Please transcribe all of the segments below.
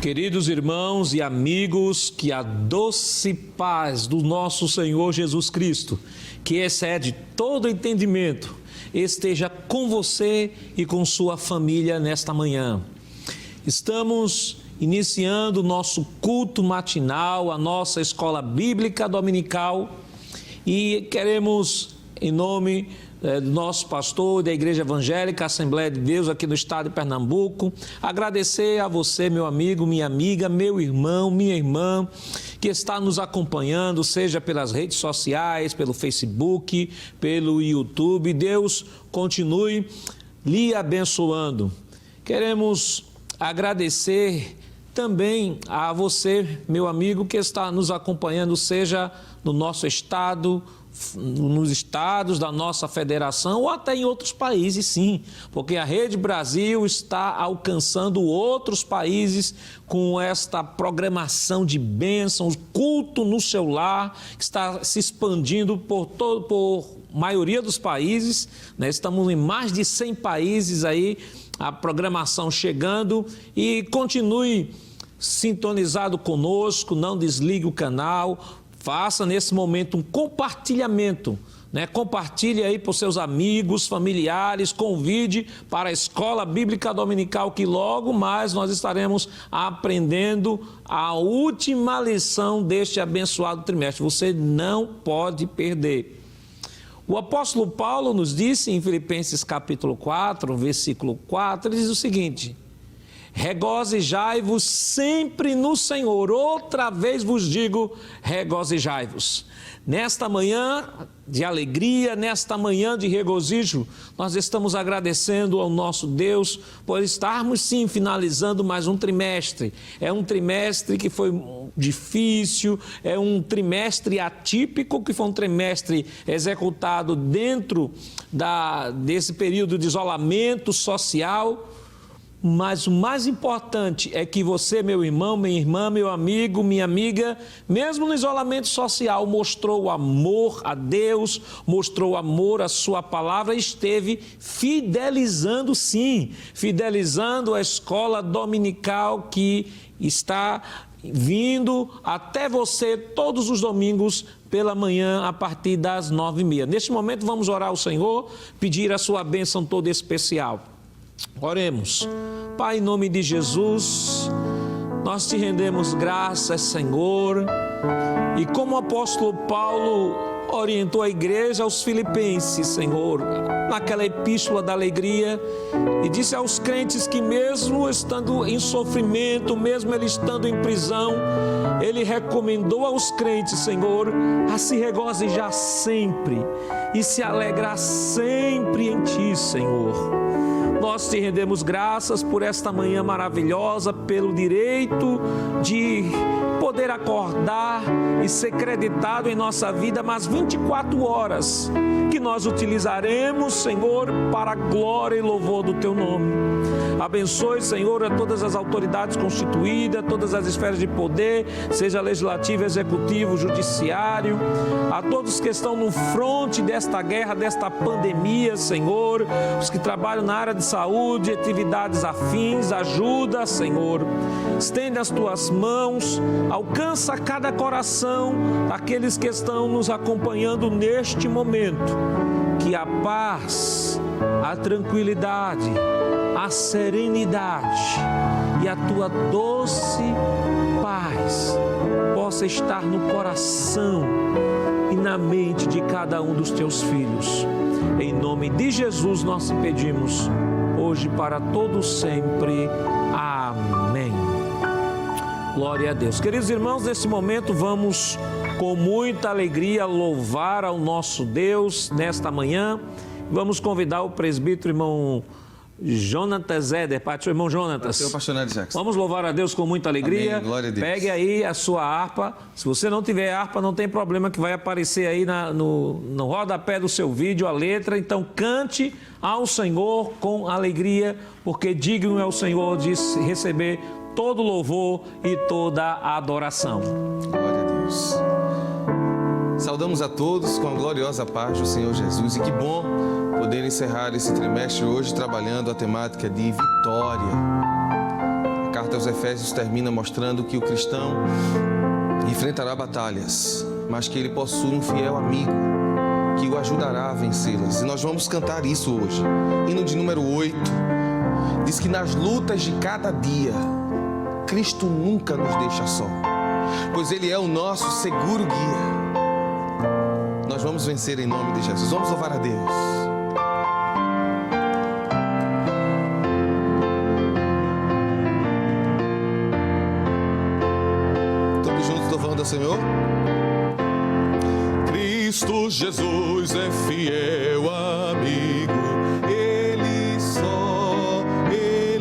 Queridos irmãos e amigos, que a doce paz do nosso Senhor Jesus Cristo, que excede todo entendimento, esteja com você e com sua família nesta manhã. Estamos iniciando o nosso culto matinal, a nossa escola bíblica dominical, e queremos, em nome do nosso pastor da Igreja Evangélica Assembleia de Deus aqui no estado de Pernambuco, agradecer a você, meu amigo, minha amiga, meu irmão, minha irmã, que está nos acompanhando, seja pelas redes sociais, pelo Facebook, pelo YouTube. Deus continue lhe abençoando. Queremos agradecer também a você, meu amigo, que está nos acompanhando, seja no nosso estado, nos estados da nossa federação ou até em outros países, sim, porque a Rede Brasil está alcançando outros países com esta programação de bênçãos, culto no seu lar, que está se expandindo por maioria dos países, né? Estamos em mais de 100 países aí, a programação chegando, e continue sintonizado conosco, não desligue o canal. Faça nesse momento um compartilhamento, né? Compartilhe aí para os seus amigos, familiares, convide para a Escola Bíblica Dominical, que logo mais nós estaremos aprendendo a última lição deste abençoado trimestre. Você não pode perder. O apóstolo Paulo nos disse em Filipenses capítulo 4, versículo 4, ele diz o seguinte: regozijai-vos sempre no Senhor. Outra vez vos digo, regozijai-vos. Nesta manhã de alegria, nesta manhã de regozijo, nós estamos agradecendo ao nosso Deus por estarmos sim finalizando mais um trimestre. É um trimestre que foi difícil, é um trimestre atípico, que foi um trimestre executado dentro desse período de isolamento social. Mas o mais importante é que você, meu irmão, minha irmã, meu amigo, minha amiga, mesmo no isolamento social, mostrou amor a Deus, mostrou amor à sua palavra, esteve fidelizando, sim, fidelizando a escola dominical que está vindo até você todos os domingos pela manhã a partir das 9h30. Neste momento vamos orar ao Senhor, pedir a sua bênção toda especial. Oremos. Pai, em nome de Jesus, nós te rendemos graças, Senhor, e como o apóstolo Paulo orientou a igreja aos filipenses, Senhor, naquela epístola da alegria, e disse aos crentes que mesmo estando em sofrimento, mesmo ele estando em prisão, ele recomendou aos crentes, Senhor, a se regozijar sempre e se alegrar sempre em Ti, Senhor. Nós te rendemos graças por esta manhã maravilhosa, pelo direito de poder acordar e ser creditado em nossa vida mais 24 horas, que nós utilizaremos, Senhor, para a glória e louvor do Teu nome. Abençoe, Senhor, a todas as autoridades constituídas, todas as esferas de poder, seja legislativo, executivo, judiciário, a todos que estão no fronte desta guerra, desta pandemia, Senhor, os que trabalham na área de saúde, atividades afins, ajuda, Senhor. Estende as Tuas mãos, alcança cada coração daqueles que estão nos acompanhando neste momento. Que a paz, a tranquilidade, a serenidade e a Tua doce paz possa estar no coração e na mente de cada um dos Teus filhos. Em nome de Jesus nós te pedimos, hoje para todos sempre. Amém. Glória a Deus. Queridos irmãos, nesse momento vamos com muita alegria louvar ao nosso Deus nesta manhã. Vamos convidar o presbítero irmão Jonatas Zeder, pai do seu irmão Jonatas. Pastor Nery Jackson. Vamos louvar a Deus com muita alegria. Amém. Glória a Deus. Pegue aí a sua harpa. Se você não tiver harpa, não tem problema, que vai aparecer aí no rodapé do seu vídeo a letra. Então cante ao Senhor com alegria, porque digno é o Senhor de receber todo louvor e toda a adoração. Glória a Deus. Saudamos a todos com a gloriosa paz do Senhor Jesus, e que bom poder encerrar esse trimestre hoje trabalhando a temática de vitória. A carta aos Efésios termina mostrando que o cristão enfrentará batalhas, mas que ele possui um fiel amigo que o ajudará a vencê-las. E nós vamos cantar isso hoje. Hino de número 8 diz que nas lutas de cada dia, Cristo nunca nos deixa só, pois Ele é o nosso seguro guia. Nós vamos vencer em nome de Jesus. Vamos louvar a Deus. Todos juntos louvando ao Senhor. Cristo Jesus é fiel amigo, Ele só, e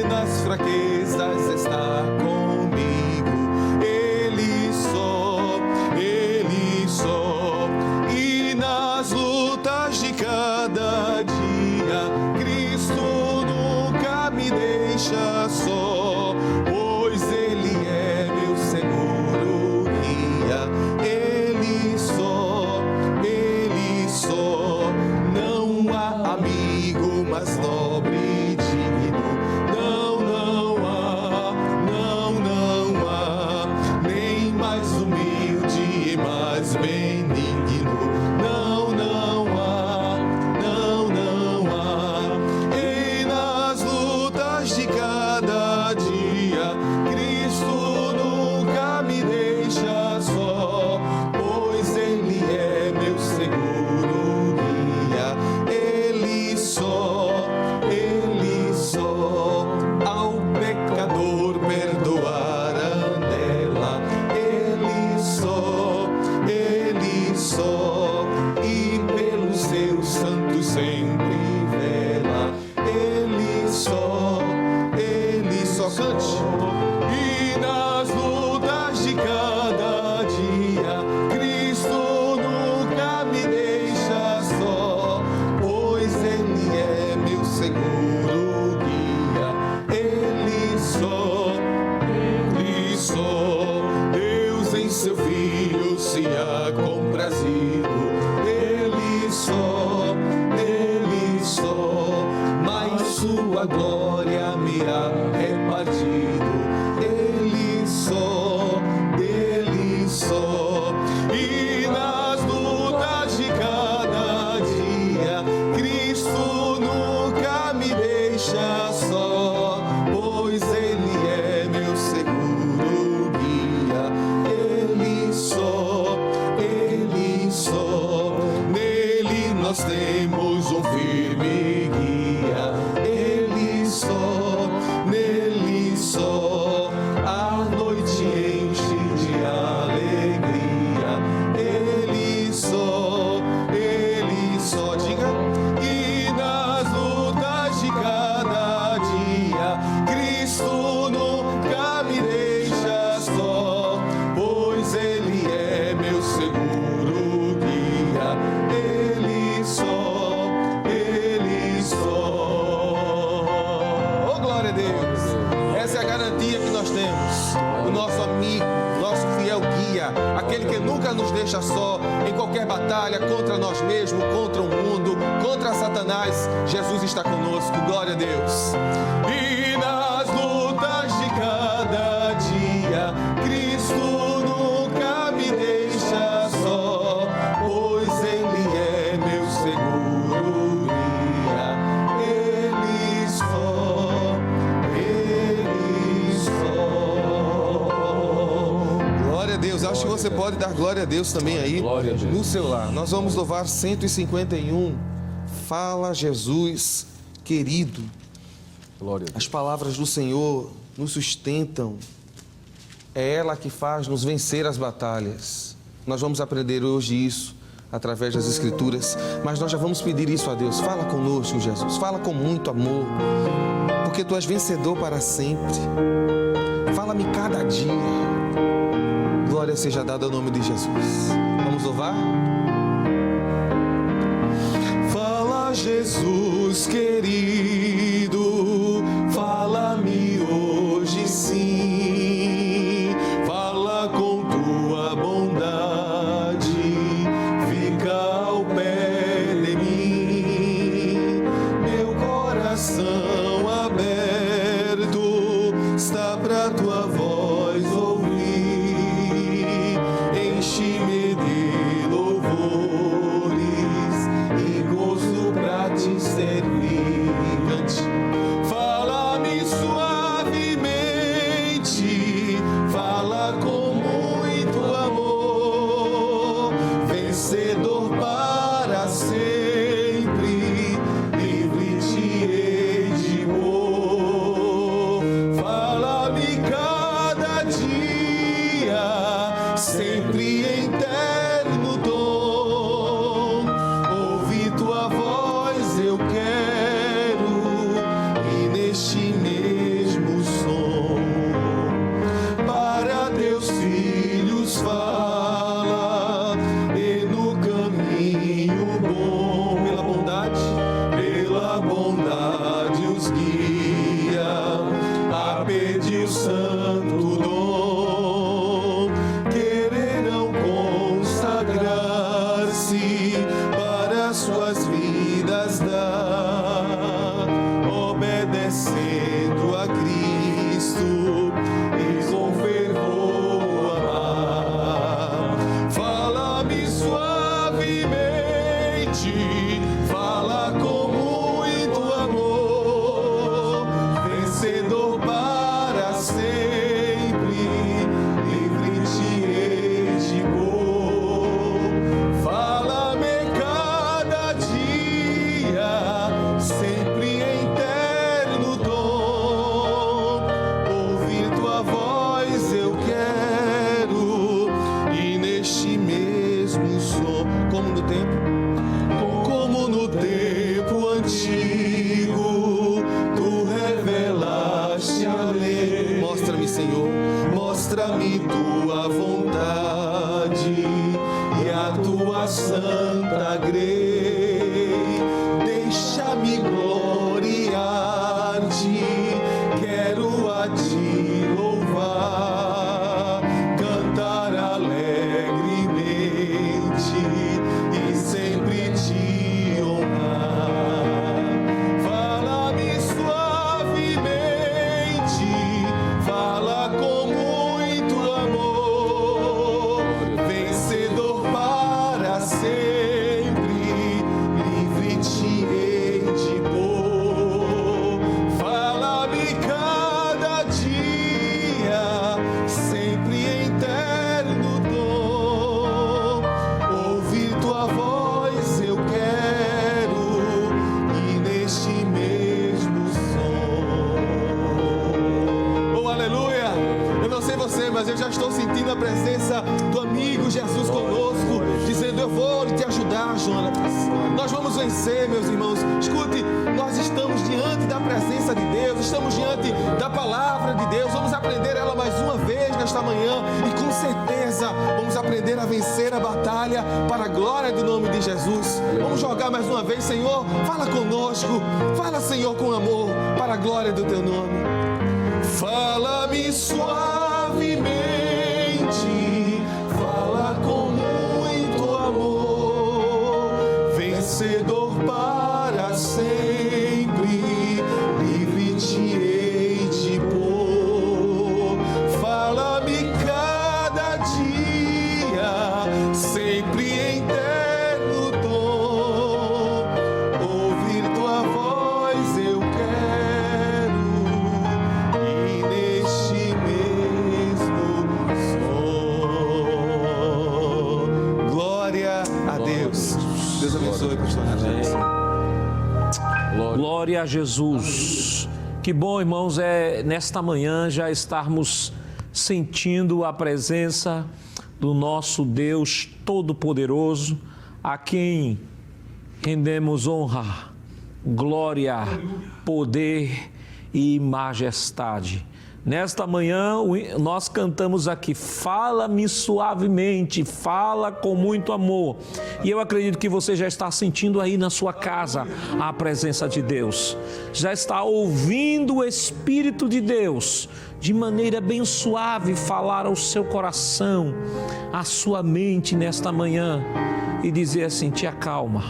nas fraquezas está comigo, Ele só, e nas lutas de cada dia, Cristo nunca me deixa só, pois Ele é meu seguro guia, Ele só, não há amigo mais nobre e digno, não há, nem mais humilde e mais benigno, não há, e nas lutas de cada dia, Cristo nunca me deixa só, pois Ele é meu seguro guia, Ele só, ao pecador perdoar a dela, Ele só, e pelos seus santos sempre vela, Ele só, cante. E nas lutas de cada dia, Cristo nunca me deixa só, pois Ele é meu seguro guia, Ele só, Deus em seu Filho se há comprazido, Ele só, mas sua glória me há repartido, Ele só, e nas lutas de cada dia, Cristo nunca me deixa só, pois Ele é meu seguro guia, Ele só, nele nós temos um firme guia, nele só, a noite enche de alegria, Ele só, diga, e nas lutas de cada dia, Cristo nunca me deixa só, pois Ele é meu seguro guia, Ele só, oh glória a Deus, essa é a garantia que nós temos, o nosso amigo, nosso fiel guia, aquele que nunca nos deixa só, em qualquer batalha contra nós mesmos, contra o mundo, contra Satanás, Jesus está conosco, glória a Deus. E nas lutas de cada dia, Cristo nunca me deixa só, pois Ele é meu seguro guia, Ele só, glória a Deus. Acho que você pode dar glória a Deus também aí no seu lar. Nós vamos louvar 151. Fala, Jesus querido. Glória a Deus. As palavras do Senhor nos sustentam. É ela que faz nos vencer as batalhas. Nós vamos aprender hoje isso através das Escrituras, mas nós já vamos pedir isso a Deus. Fala conosco, Jesus. Fala com muito amor, porque Tu és vencedor para sempre. Fala-me cada dia. Glória seja dada ao nome de Jesus. Vamos louvar? Fala, Jesus querido, fala-me hoje sim, fala com tua bondade, fica ao pé de mim, meu coração aberto sempre em terno dom. Ouvir tua voz eu quero, e neste mesmo som, para teus filhos fala, e no caminho bom, pela bondade os guia, a pedir o santo dom. Quererão consagrar-se para suas vidas dar, obedecendo a Cristo e com fervor amar. Fala-me suavemente, fala com muito amor, vencedor para sempre, livre te hei de pôr. Fala-me cada dia, sempre em terno dom. Ouvir tua voz eu quero, e neste mesmo som, como no tempo antigo, tu revelaste a lei. Mostra-me, Senhor, mostra-me tua vontade e a tua santa grei. Deixa-me gloriar-te, quero a ti louvar, cantar alegremente e sempre te honrar. Fala-me suavemente, fala com muito amor, vencedor para sempre, livre te hei de pôr. Fala-me cada dia, sempre em terno dom. Ouvir tua voz eu quero, e neste mesmo som. Oh, aleluia! Eu não sei você, mas eu já estou sentindo a presença do amigo Jesus conosco, dizendo: eu vou te ajudar, Jonatas. Nós vamos vencer, meus irmãos. Escute, nós estamos diante da presença de Deus, estamos diante da palavra de Deus. Vamos aprender ela mais uma vez nesta manhã, e com certeza vamos aprender a vencer a batalha para a glória do nome de Jesus. Vamos jogar mais uma vez. Senhor, fala conosco, fala, Senhor, com amor, para a glória do teu nome. Fala-me suavemente, fala com muito amor, vencedor para sempre, livre te hei de pôr. Fala-me cada dia, sempre em terno dom. Ouvir tua voz eu quero, e neste mesmo som. Glória a Deus. Deus abençoe, pastor Renato. Glória a Jesus. Que bom, irmãos, nesta manhã já estarmos sentindo a presença do nosso Deus Todo-Poderoso, a quem rendemos honra, glória, poder e majestade. Nesta manhã, nós cantamos aqui: fala-me suavemente, fala com muito amor. E eu acredito que você já está sentindo aí na sua casa a presença de Deus. Já está ouvindo o Espírito de Deus, de maneira bem suave, falar ao seu coração, à sua mente nesta manhã. E dizer assim: te acalma,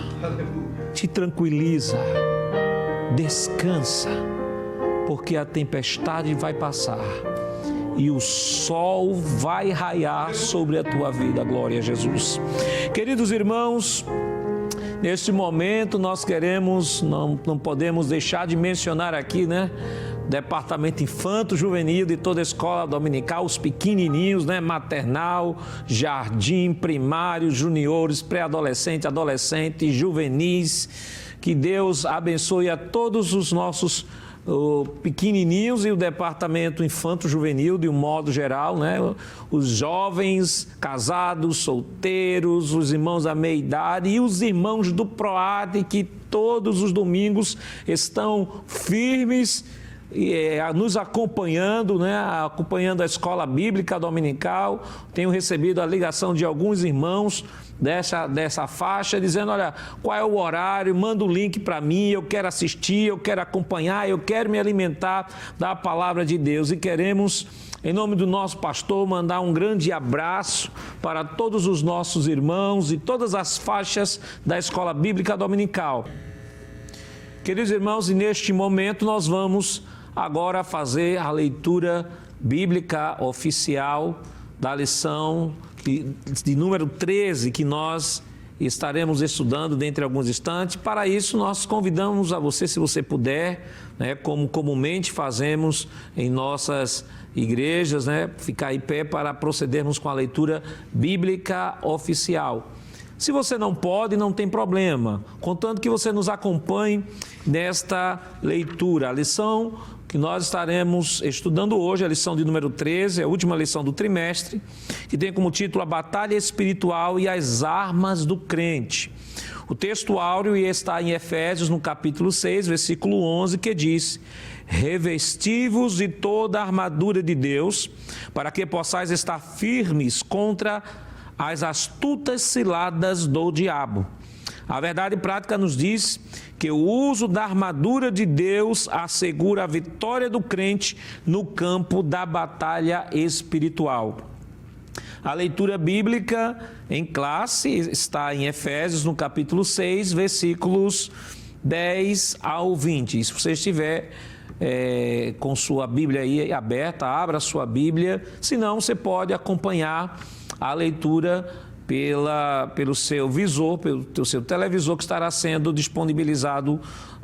te tranquiliza, descansa, porque a tempestade vai passar e o sol vai raiar sobre a tua vida. Glória a Jesus. Queridos irmãos, neste momento nós queremos, não podemos deixar de mencionar aqui, Departamento Infanto Juvenil de toda a escola dominical, os pequenininhos, maternal, jardim, primário, juniores, pré-adolescente, adolescente, juvenis. Que Deus abençoe a todos os nossos pequenininhos e o departamento infanto-juvenil, de um modo geral, né? Os jovens, casados, solteiros, os irmãos da meia-idade e os irmãos do PROAD, que todos os domingos estão firmes, nos acompanhando, né? Acompanhando a escola bíblica dominical. Tenho recebido a ligação de alguns irmãos dessa faixa, dizendo, olha, qual é o horário, manda o link para mim, eu quero assistir, eu quero acompanhar, eu quero me alimentar da palavra de Deus. E queremos, em nome do nosso pastor, mandar um grande abraço para todos os nossos irmãos e todas as faixas da escola bíblica dominical. Queridos irmãos, e neste momento nós vamos agora fazer a leitura bíblica oficial da lição de número 13, que nós estaremos estudando dentro de alguns instantes. Para isso, nós convidamos a você, se você puder, né, como comumente fazemos em nossas igrejas, né, ficar em pé para procedermos com a leitura bíblica oficial. Se você não pode, não tem problema, contanto que você nos acompanhe nesta leitura. A lição que nós estaremos estudando hoje, a lição de número 13, a última lição do trimestre, que tem como título A Batalha Espiritual e as Armas do Crente. O texto áureo está em Efésios, no capítulo 6, versículo 11, que diz: revesti-vos de toda a armadura de Deus, para que possais estar firmes contra as astutas ciladas do diabo. A verdade prática nos diz que o uso da armadura de Deus assegura a vitória do crente no campo da batalha espiritual. A leitura bíblica em classe está em Efésios, no capítulo 6, versículos 10 ao 20. E se você estiver com sua Bíblia aí aberta, abra a sua Bíblia, senão você pode acompanhar a leitura pelo seu visor, pelo seu televisor, que estará sendo disponibilizado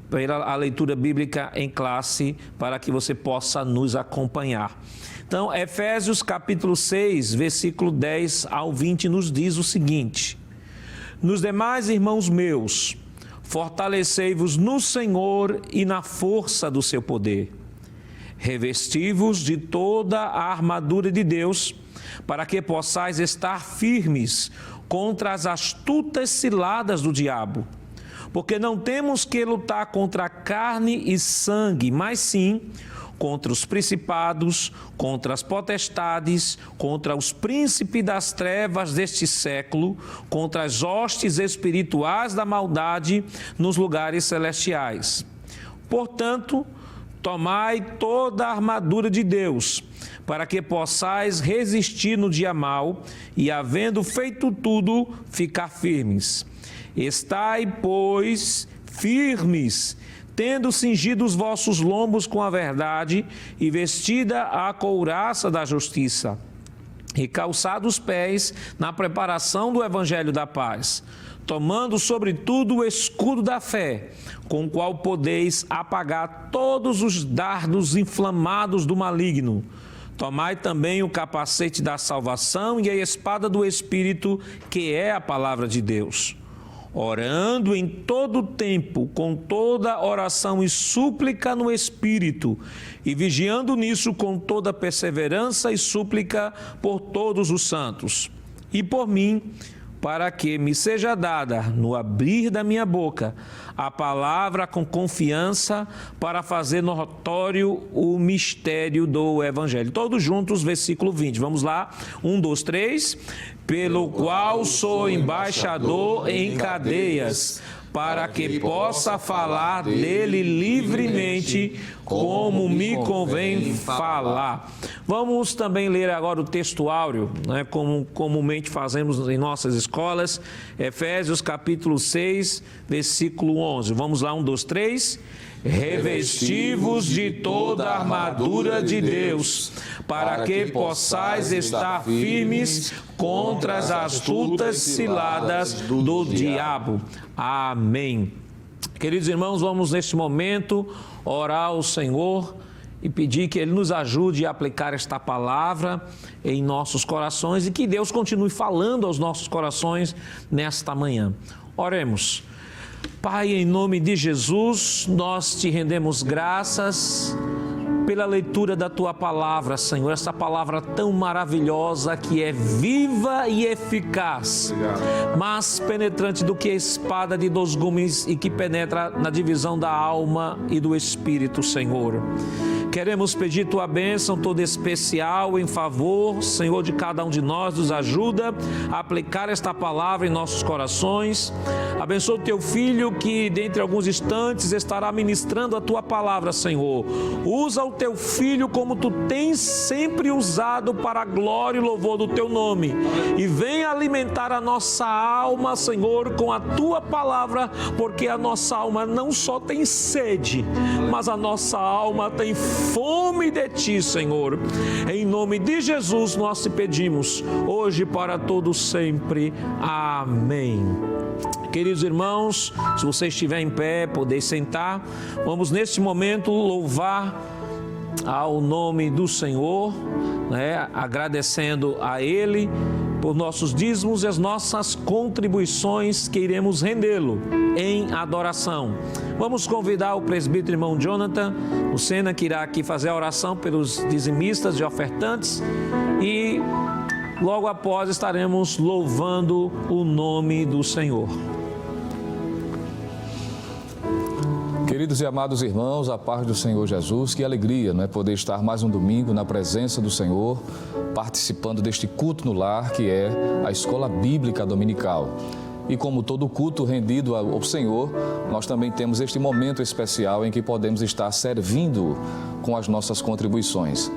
para a leitura bíblica em classe, para que você possa nos acompanhar. Então, Efésios capítulo 6, versículo 10 ao 20, nos diz o seguinte: nos demais, irmãos meus, fortalecei-vos no Senhor e na força do seu poder. Revesti-vos de toda a armadura de Deus, para que possais estar firmes contra as astutas ciladas do diabo. Porque não temos que lutar contra carne e sangue, mas sim contra os principados, contra as potestades, contra os príncipes das trevas deste século, contra as hostes espirituais da maldade nos lugares celestiais. Portanto, tomai toda a armadura de Deus, para que possais resistir no dia mau e, havendo feito tudo, ficar firmes. Estai, pois, firmes, tendo cingido os vossos lombos com a verdade e vestida a couraça da justiça, e calçados os pés na preparação do evangelho da paz, tomando sobretudo o escudo da fé, com o qual podeis apagar todos os dardos inflamados do maligno. Tomai também o capacete da salvação e a espada do Espírito, que é a palavra de Deus. Orando em todo o tempo, com toda oração e súplica no Espírito, e vigiando nisso com toda perseverança e súplica por todos os santos. E por mim, para que me seja dada, no abrir da minha boca, a palavra com confiança, para fazer notório o mistério do Evangelho. Todos juntos, versículo 20. Vamos lá. 1, 2, 3. Pelo qual sou embaixador em cadeias, para que possa falar dele livremente, como me convém falar. Vamos também ler agora o texto áureo, né, como comumente fazemos em nossas escolas, Efésios capítulo 6, versículo 11. Vamos lá, 1, 2, 3. Revesti-vos de toda a armadura de Deus, para que possais estar firmes contra as astutas ciladas do diabo. Amém. Queridos irmãos, vamos neste momento orar ao Senhor e pedir que Ele nos ajude a aplicar esta palavra em nossos corações e que Deus continue falando aos nossos corações nesta manhã. Oremos. Pai, em nome de Jesus, nós te rendemos graças pela leitura da Tua palavra, Senhor, essa palavra tão maravilhosa que é viva e eficaz, mais penetrante do que a espada de 2 gumes e que penetra na divisão da alma e do espírito, Senhor. Queremos pedir Tua bênção toda especial em favor, Senhor, de cada um de nós, nos ajuda a aplicar esta palavra em nossos corações. Abençoa o Teu Filho que, dentre alguns instantes, estará ministrando a Tua palavra, Senhor. Usa o Teu Filho como Tu tens sempre usado para a glória e louvor do Teu nome. E venha alimentar a nossa alma, Senhor, com a Tua palavra, porque a nossa alma não só tem sede, mas a nossa alma tem fome de Ti, Senhor. Em nome de Jesus nós te pedimos, hoje para todos sempre. Amém. Queridos irmãos, se você estiver em pé, poder sentar, vamos neste momento louvar ao nome do Senhor, agradecendo a Ele por nossos dízimos e as nossas contribuições que iremos rendê-lo em adoração. Vamos convidar o presbítero irmão Jonathan Lucena, que irá aqui fazer a oração pelos dizimistas e ofertantes, e logo após estaremos louvando o nome do Senhor. Queridos e amados irmãos, a paz do Senhor Jesus, que alegria, não é, poder estar mais um domingo na presença do Senhor, participando deste culto no lar, que é a Escola Bíblica Dominical. E como todo culto rendido ao Senhor, nós também temos este momento especial em que podemos estar servindo com as nossas contribuições.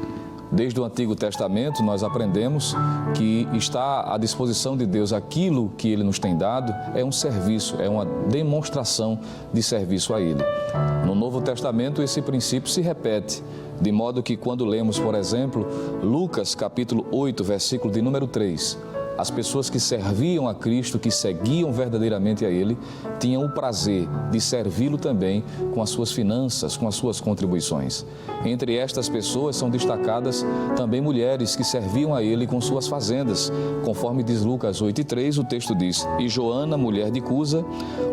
Desde o Antigo Testamento, nós aprendemos que está à disposição de Deus aquilo que Ele nos tem dado, é um serviço, é uma demonstração de serviço a Ele. No Novo Testamento, esse princípio se repete, de modo que quando lemos, por exemplo, Lucas capítulo 8, versículo de número 3, as pessoas que serviam a Cristo, que seguiam verdadeiramente a Ele, tinham o prazer de servi-lo também com as suas finanças, com as suas contribuições. Entre estas pessoas são destacadas também mulheres que serviam a Ele com suas fazendas. Conforme diz Lucas 8:3, o texto diz: "E Joana, mulher de Cusa,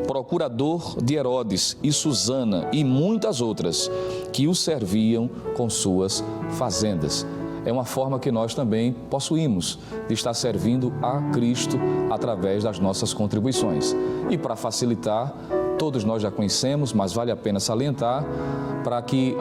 procurador de Herodes, e Susana, e muitas outras, que o serviam com suas fazendas." É uma forma que nós também possuímos de estar servindo a Cristo através das nossas contribuições. E para facilitar, todos nós já conhecemos, mas vale a pena salientar, para que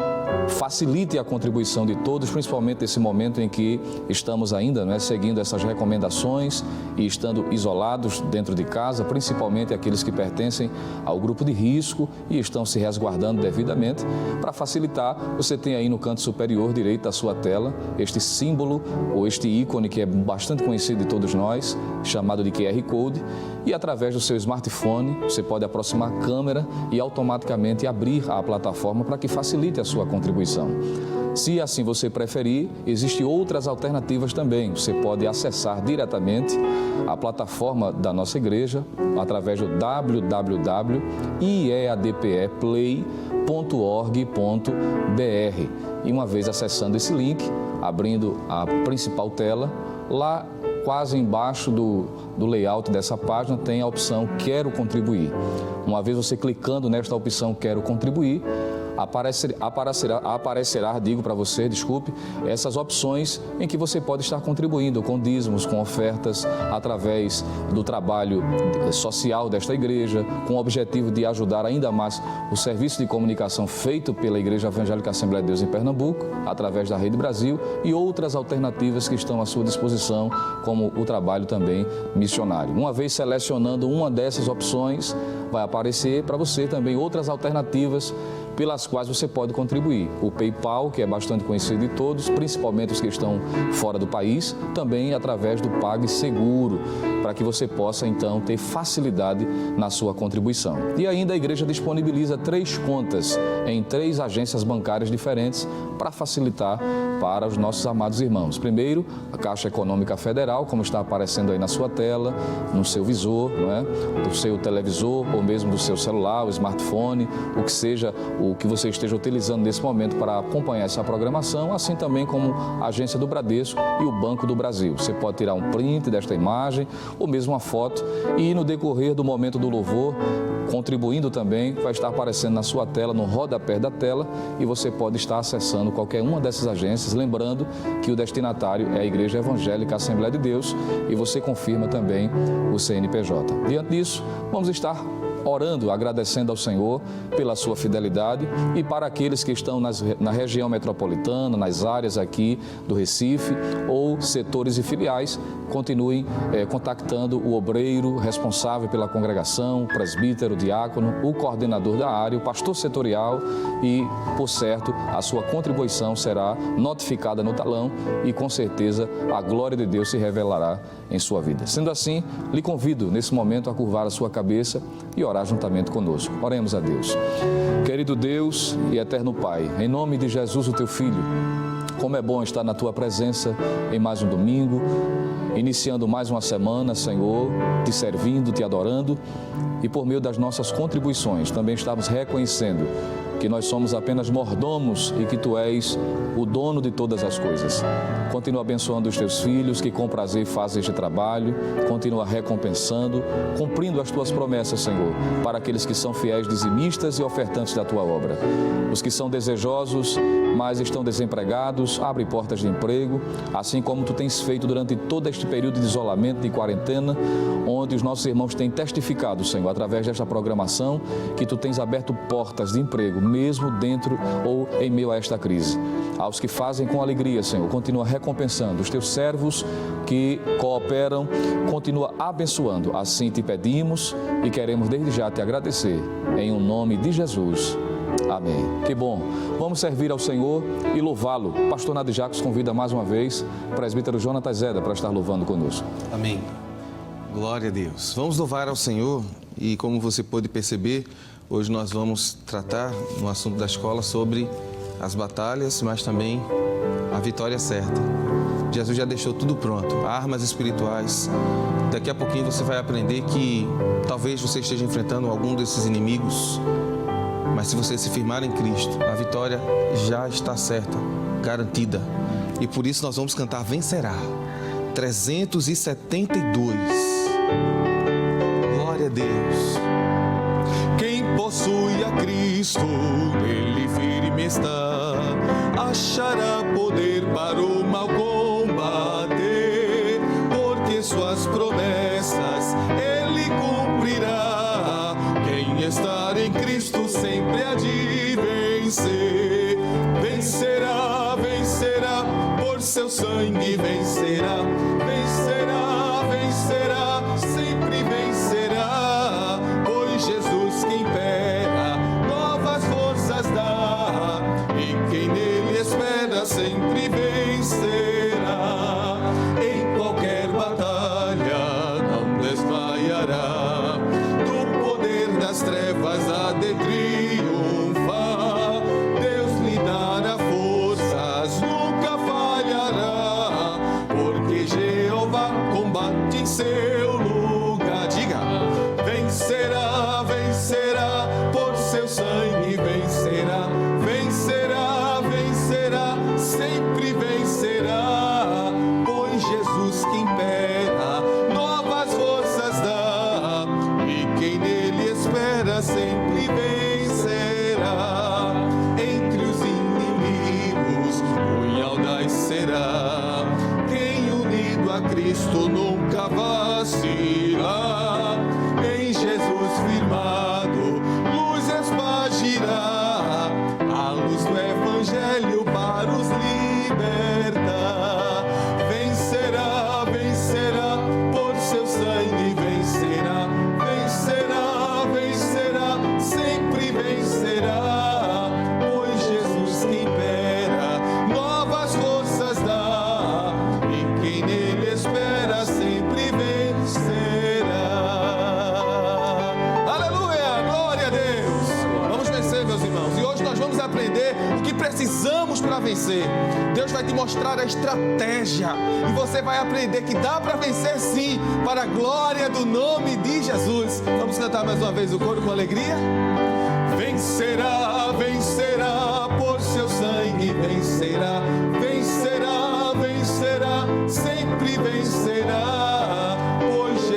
facilite a contribuição de todos, principalmente nesse momento em que estamos ainda seguindo essas recomendações e estando isolados dentro de casa, principalmente aqueles que pertencem ao grupo de risco e estão se resguardando devidamente. Para facilitar, você tem aí no canto superior direito da sua tela este símbolo ou este ícone que é bastante conhecido de todos nós, chamado de QR Code, e através do seu smartphone você pode aproximar a câmera e automaticamente abrir a plataforma para que facilite a sua contribuição. Se assim você preferir, existem outras alternativas também. Você pode acessar diretamente a plataforma da nossa igreja através do www.iadpeplay.org.br. E uma vez acessando esse link, abrindo a principal tela, lá quase embaixo do layout dessa página tem a opção Quero Contribuir. Uma vez você clicando nesta opção Quero Contribuir, aparecerá, digo para você, desculpe, essas opções em que você pode estar contribuindo com dízimos, com ofertas, através do trabalho social desta igreja, com o objetivo de ajudar ainda mais o serviço de comunicação feito pela Igreja Evangélica Assembleia de Deus em Pernambuco, através da Rede Brasil, e outras alternativas que estão à sua disposição, como o trabalho também missionário. Uma vez selecionando uma dessas opções, vai aparecer para você também outras alternativas pelas quais você pode contribuir. O PayPal, que é bastante conhecido de todos, principalmente os que estão fora do país, também através do PagSeguro, para que você possa então ter facilidade na sua contribuição. E ainda a igreja disponibiliza 3 contas em 3 agências bancárias diferentes para facilitar para os nossos amados irmãos. Primeiro, a Caixa Econômica Federal, como está aparecendo aí na sua tela, no seu visor, do seu televisor ou mesmo do seu celular, o smartphone, o que seja o que você esteja utilizando nesse momento para acompanhar essa programação, assim também como a Agência do Bradesco e o Banco do Brasil. Você pode tirar um print desta imagem ou mesmo uma foto, e no decorrer do momento do louvor, contribuindo também, vai estar aparecendo na sua tela, no rodapé da tela, e você pode estar acessando qualquer uma dessas agências, lembrando que o destinatário é a Igreja Evangélica Assembleia de Deus, e você confirma também o CNPJ. Diante disso, vamos estar orando, agradecendo ao Senhor pela sua fidelidade, e para aqueles que estão na região metropolitana, nas áreas aqui do Recife ou setores e filiais, continuem contactando o obreiro responsável pela congregação, o presbítero, o diácono, o coordenador da área, o pastor setorial, e, por certo, a sua contribuição será notificada no talão e, com certeza, a glória de Deus se revelará em sua vida. Sendo assim, lhe convido nesse momento a curvar a sua cabeça e orar juntamente conosco. Oremos a Deus. Querido Deus e eterno Pai, em nome de Jesus, o teu Filho, como é bom estar na tua presença em mais um domingo, iniciando mais uma semana, Senhor, te servindo, te adorando, e por meio das nossas contribuições também estamos reconhecendo que nós somos apenas mordomos e que Tu és o dono de todas as coisas. Continua abençoando os Teus filhos que com prazer fazem este trabalho, continua recompensando, cumprindo as Tuas promessas, Senhor, para aqueles que são fiéis dizimistas e ofertantes da Tua obra. Os que são desejosos, mas estão desempregados, abre portas de emprego, assim como Tu tens feito durante todo este período de isolamento, de quarentena, onde os nossos irmãos têm testificado, Senhor, através desta programação, que Tu tens aberto portas de emprego, mesmo dentro ou em meio a esta crise. Aos que fazem com alegria, Senhor, continua recompensando. Os Teus servos que cooperam, continua abençoando. Assim te pedimos e queremos desde já te agradecer. Em o nome de Jesus. Amém. Que bom. Vamos servir ao Senhor e louvá-lo. Pastor Nadir Jacques convida mais uma vez o presbítero Jonatas Zeda para estar louvando conosco. Amém. Glória a Deus. Vamos louvar ao Senhor e, como você pôde perceber, hoje nós vamos tratar no assunto da escola sobre as batalhas, mas também a vitória certa. Jesus já deixou tudo pronto, armas espirituais. Daqui a pouquinho você vai aprender que talvez você esteja enfrentando algum desses inimigos, mas se você se firmar em Cristo, a vitória já está certa, garantida. E por isso nós vamos cantar Vencerá, 372. Glória a Deus. Quem possui a Cristo, nele firme está, achará poder para o mal combater, porque suas promessas ele cumprirá. Quem estar em Cristo sempre há de vencer. Vencerá, vencerá, por seu sangue vencerá. Vencerá, vencerá, sempre vencerá. Pois Jesus que impera, novas forças dá, e quem nele espera sempre vencerá. Em qualquer batalha não desmaiará, do poder das trevas há de triunfar. Deus lhe dará forças, nunca falhará, porque Jeová combate em seu lugar. Diga, vencerá, vencerá, por seu sangue vencerá. Vencerá, vencerá, sempre vencerá, pois Jesus que impera, novas forças dá, e quem nele espera sempre vencerá. Entre os inimigos, punhal das será, quem unido a Cristo nunca vacila. Em Jesus firmado, luz espargirá, a luz do Evangelho para os libertar. Vencerá, vencerá, por seu sangue vencerá. Vencerá, vencerá, sempre vencerá, pois Jesus que impera, novas forças dá, e quem nele espera sempre vencerá. Aleluia, glória a Deus. Vamos vencer, meus irmãos, e hoje nós vamos aprender o que precisamos para vencer. Deus vai te mostrar a estratégia e você vai aprender que dá para vencer sim, para a glória do nome de Jesus. Vamos cantar mais uma vez o coro com alegria? Vencerá, vencerá, por seu sangue vencerá. Vencerá, vencerá, sempre vencerá, pois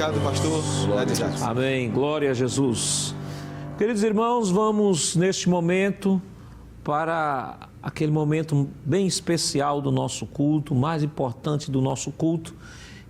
Obrigado, pastor. Amém. Glória a Jesus. Queridos irmãos, vamos neste momento para aquele momento bem especial do nosso culto, mais importante do nosso culto,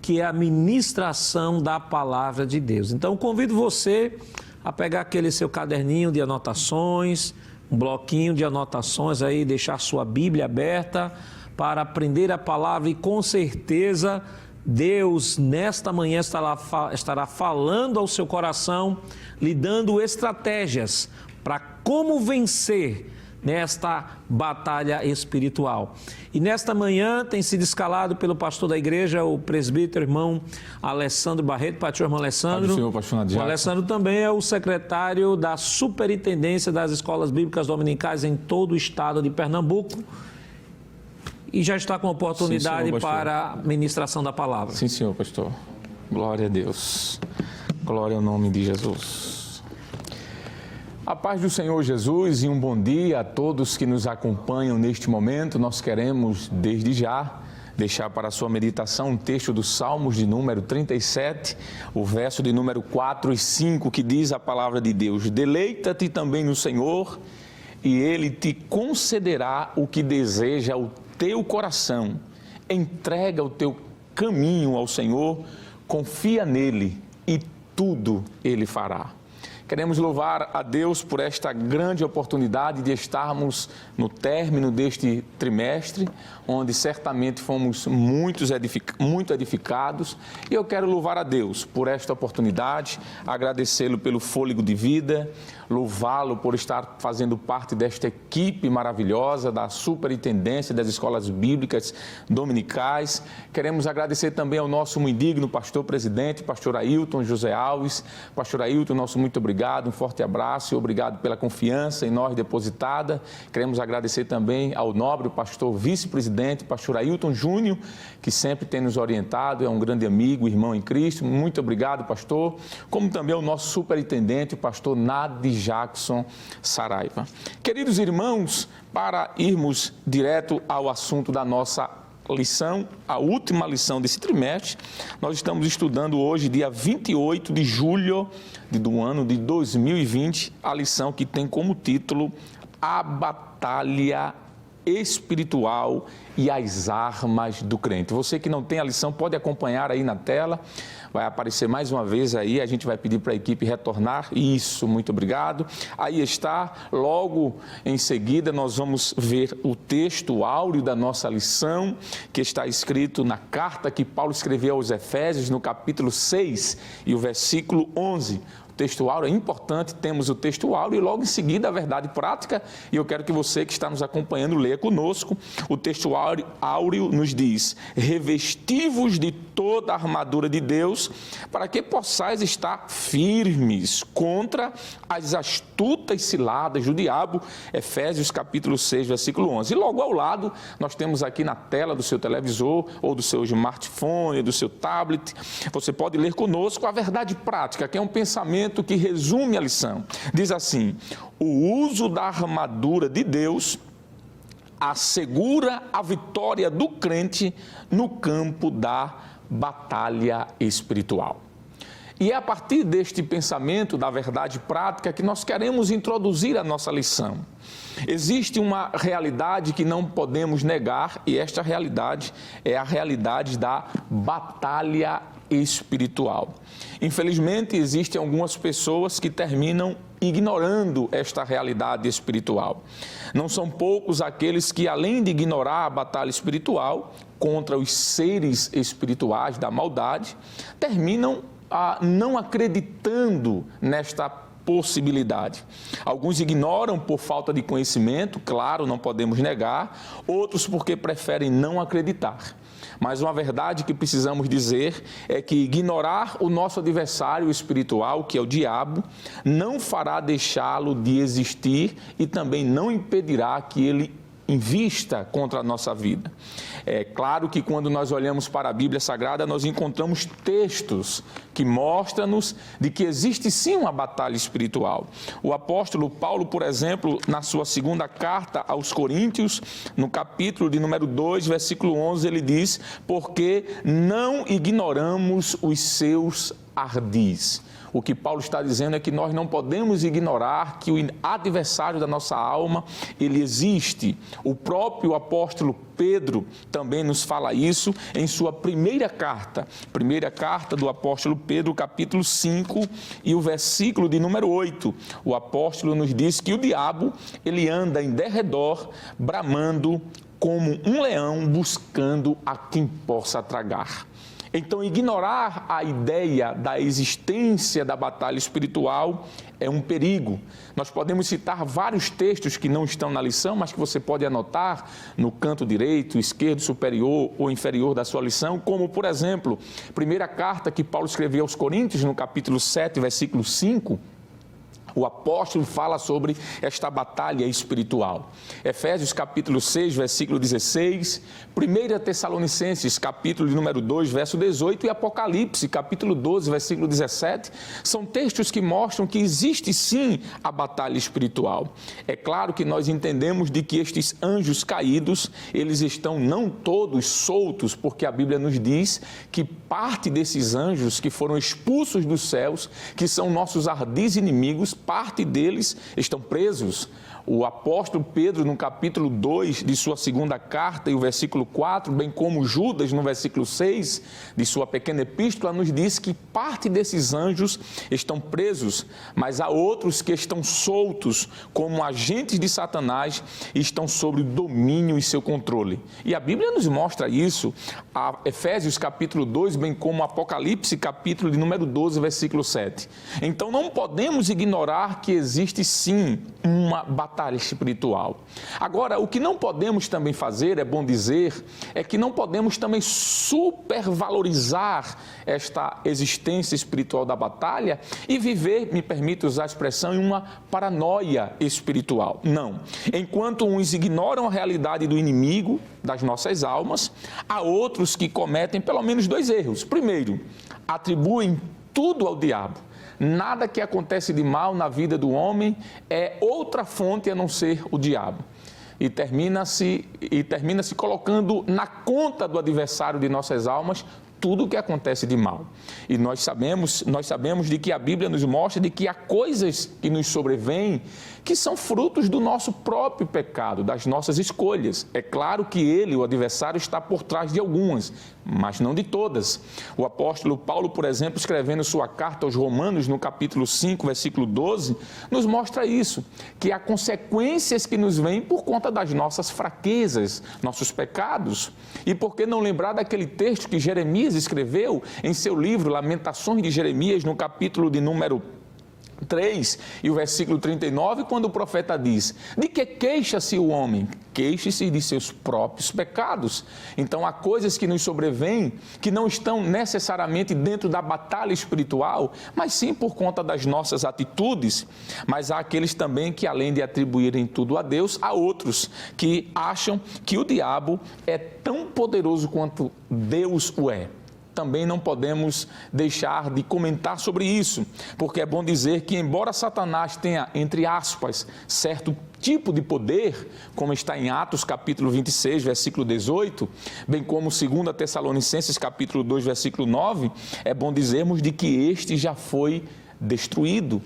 que é a ministração da palavra de Deus. Então, convido você a pegar aquele seu caderninho de anotações, um bloquinho de anotações aí, deixar sua Bíblia aberta para aprender a palavra e com certeza Deus nesta manhã estará falando ao seu coração, lhe dando estratégias para como vencer nesta batalha espiritual. E nesta manhã tem sido escalado pelo pastor da igreja, o presbítero irmão Alessandro Barreto. Pastor irmão Alessandro. Senhor, pastor o Alessandro também é o secretário da Superintendência das Escolas Bíblicas Dominicais em todo o estado de Pernambuco. E já está com oportunidade. Sim, senhor, para a ministração da palavra. Sim, senhor pastor. Glória a Deus. Glória ao nome de Jesus. A paz do Senhor Jesus e um bom dia a todos que nos acompanham neste momento. Nós queremos, desde já, deixar para a sua meditação um texto dos Salmos de número 37, o verso de número 4 e 5, que diz a palavra de Deus: deleita-te também no Senhor e Ele te concederá o que deseja o teu coração. Entrega o teu caminho ao Senhor, confia nele e tudo Ele fará. Queremos louvar a Deus por esta grande oportunidade de estarmos no término deste trimestre, onde certamente fomos muito edificados. E eu quero louvar a Deus por esta oportunidade, agradecê-lo pelo fôlego de vida, louvá-lo por estar fazendo parte desta equipe maravilhosa da Superintendência das Escolas Bíblicas Dominicais. Queremos agradecer também ao nosso muito digno pastor presidente, pastor Ailton José Alves. Pastor Ailton, nosso muito obrigado, um forte abraço e obrigado pela confiança em nós depositada. Queremos agradecer também ao nobre pastor vice-presidente, pastor Ailton Júnior, que sempre tem nos orientado, é um grande amigo, irmão em Cristo. Muito obrigado, pastor. Como também ao nosso superintendente, o pastor Nadi Jackson Saraiva. Queridos irmãos, para irmos direto ao assunto da nossa lição, a última lição desse trimestre, nós estamos estudando hoje, dia 28 de julho do ano de 2020, a lição que tem como título A Batalha Espiritual e as Armas do Crente. Você que não tem a lição pode acompanhar aí na tela, vai aparecer mais uma vez aí, a gente vai pedir para a equipe retornar. Isso, muito obrigado. Aí está, logo em seguida nós vamos ver o texto áureo da nossa lição, que está escrito na carta que Paulo escreveu aos Efésios, no capítulo 6 e o versículo 11. Texto áureo é importante, temos o texto áureo e logo em seguida a verdade prática, e eu quero que você que está nos acompanhando leia conosco. O texto áureo nos diz: revesti-vos de toda a armadura de Deus, para que possais estar firmes contra as astutas ciladas do diabo. Efésios capítulo 6, versículo 11. E logo ao lado, nós temos aqui na tela do seu televisor, ou do seu smartphone, do seu tablet, você pode ler conosco a verdade prática, que é um pensamento que resume a lição. Diz assim: o uso da armadura de Deus assegura a vitória do crente no campo da batalha espiritual. E é a partir deste pensamento da verdade prática que nós queremos introduzir a nossa lição. Existe uma realidade que não podemos negar, e esta realidade é a realidade da batalha espiritual. Infelizmente, existem algumas pessoas que terminam ignorando esta realidade espiritual. Não são poucos aqueles que, além de ignorar a batalha espiritual contra os seres espirituais da maldade, terminam não acreditando nesta possibilidade. Alguns ignoram por falta de conhecimento, claro, não podemos negar, outros porque preferem não acreditar. Mas uma verdade que precisamos dizer é que ignorar o nosso adversário espiritual, que é o diabo, não fará deixá-lo de existir e também não impedirá que ele invista contra a nossa vida. É claro que quando nós olhamos para a Bíblia Sagrada, nós encontramos textos que mostram-nos de que existe sim uma batalha espiritual. O apóstolo Paulo, por exemplo, na sua segunda carta aos Coríntios, no capítulo de número 2, versículo 11, ele diz: porque não ignoramos os seus ardis. O que Paulo está dizendo é que nós não podemos ignorar que o adversário da nossa alma, ele existe. O próprio apóstolo Pedro também nos fala isso em sua primeira carta do apóstolo Pedro, capítulo 5 e o versículo de número 8. O apóstolo nos diz que o diabo, ele anda em derredor, bramando como um leão, buscando a quem possa tragar. Então, ignorar a ideia da existência da batalha espiritual é um perigo. Nós podemos citar vários textos que não estão na lição, mas que você pode anotar no canto direito, esquerdo, superior ou inferior da sua lição, como, por exemplo, primeira carta que Paulo escreveu aos Coríntios, no capítulo 7, versículo 5, o apóstolo fala sobre esta batalha espiritual. Efésios capítulo 6, versículo 16, 1 Tessalonicenses capítulo de número 2, verso 18 e Apocalipse capítulo 12, versículo 17, são textos que mostram que existe sim a batalha espiritual. É claro que nós entendemos de que estes anjos caídos, eles estão não todos soltos, porque a Bíblia nos diz que parte desses anjos que foram expulsos dos céus, que são nossos ardis inimigos, parte deles estão presos. O apóstolo Pedro, no capítulo 2 de sua segunda carta e o versículo 4, bem como Judas, no versículo 6 de sua pequena epístola, nos diz que parte desses anjos estão presos, mas há outros que estão soltos, como agentes de Satanás, e estão sob o domínio e seu controle. E a Bíblia nos mostra isso, a Efésios capítulo 2, bem como Apocalipse capítulo de número 12, versículo 7. Então não podemos ignorar que existe sim uma batalha espiritual. Agora, o que não podemos também fazer, é bom dizer, é que não podemos também supervalorizar esta existência espiritual da batalha e viver, me permite usar a expressão, em uma paranoia espiritual. Não. Enquanto uns ignoram a realidade do inimigo das nossas almas, há outros que cometem pelo menos dois erros. Primeiro, atribuem tudo ao diabo. Nada que acontece de mal na vida do homem é outra fonte a não ser o diabo. E termina-se colocando na conta do adversário de nossas almas tudo o que acontece de mal. E nós sabemos de que a Bíblia nos mostra de que há coisas que nos sobrevêm que são frutos do nosso próprio pecado, das nossas escolhas. É claro que ele, o adversário, está por trás de algumas, mas não de todas. O apóstolo Paulo, por exemplo, escrevendo sua carta aos Romanos, no capítulo 5, versículo 12, nos mostra isso, que há consequências que nos vêm por conta das nossas fraquezas, nossos pecados. E por que não lembrar daquele texto que Jeremias escreveu em seu livro Lamentações de Jeremias, no capítulo de número 3 e o versículo 39, quando o profeta diz: de que queixa-se o homem? Queixe-se de seus próprios pecados. Então há coisas que nos sobrevêm que não estão necessariamente dentro da batalha espiritual, mas sim por conta das nossas atitudes. Mas há aqueles também que, além de atribuírem tudo a Deus, há outros que acham que o diabo é tão poderoso quanto Deus o é. Também não podemos deixar de comentar sobre isso, porque é bom dizer que, embora Satanás tenha, entre aspas, certo tipo de poder, como está em Atos capítulo 26, versículo 18, bem como 2 Tessalonicenses capítulo 2, versículo 9, é bom dizermos de que este já foi destruído.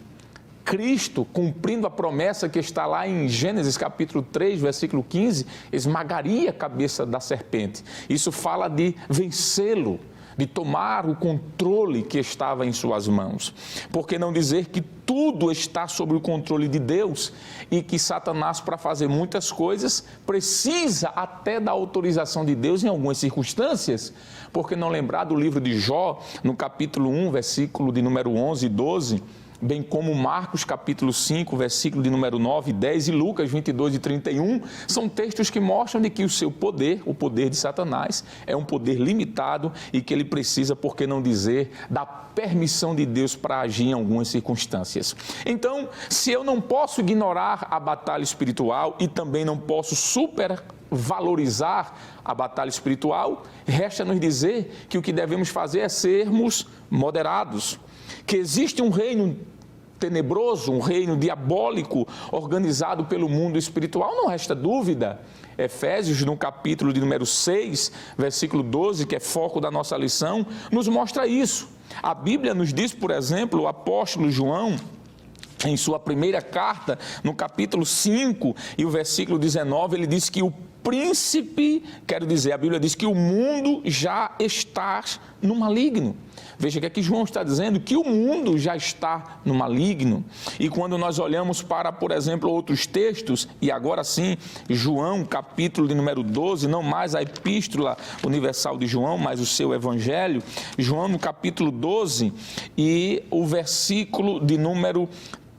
Cristo, cumprindo a promessa que está lá em Gênesis capítulo 3, versículo 15, esmagaria a cabeça da serpente. Isso fala de vencê-lo, de tomar o controle que estava em suas mãos. Por que não dizer que tudo está sob o controle de Deus e que Satanás, para fazer muitas coisas, precisa até da autorização de Deus em algumas circunstâncias? Por que não lembrar do livro de Jó, no capítulo 1, versículo de número 11 e 12, bem como Marcos capítulo 5, versículo de número 9 e 10 e Lucas 22 e 31, são textos que mostram de que o seu poder, o poder de Satanás, é um poder limitado e que ele precisa, por que não dizer, da permissão de Deus para agir em algumas circunstâncias. Então, se eu não posso ignorar a batalha espiritual e também não posso supervalorizar a batalha espiritual, resta-nos dizer que o que devemos fazer é sermos moderados, que existe um reino tenebroso, um reino diabólico organizado pelo mundo espiritual, não resta dúvida. Efésios, no capítulo de número 6, versículo 12, que é foco da nossa lição, nos mostra isso. A Bíblia nos diz, por exemplo, o apóstolo João, em sua primeira carta, no capítulo 5 e o versículo 19, ele diz que o príncipe, quero dizer, a Bíblia diz que o mundo já está no maligno. Veja que aqui João está dizendo que o mundo já está no maligno. E quando nós olhamos para, por exemplo, outros textos, e agora sim, João, capítulo de número 12, não mais a epístola universal de João, mas o seu evangelho, João no capítulo 12 e o versículo de número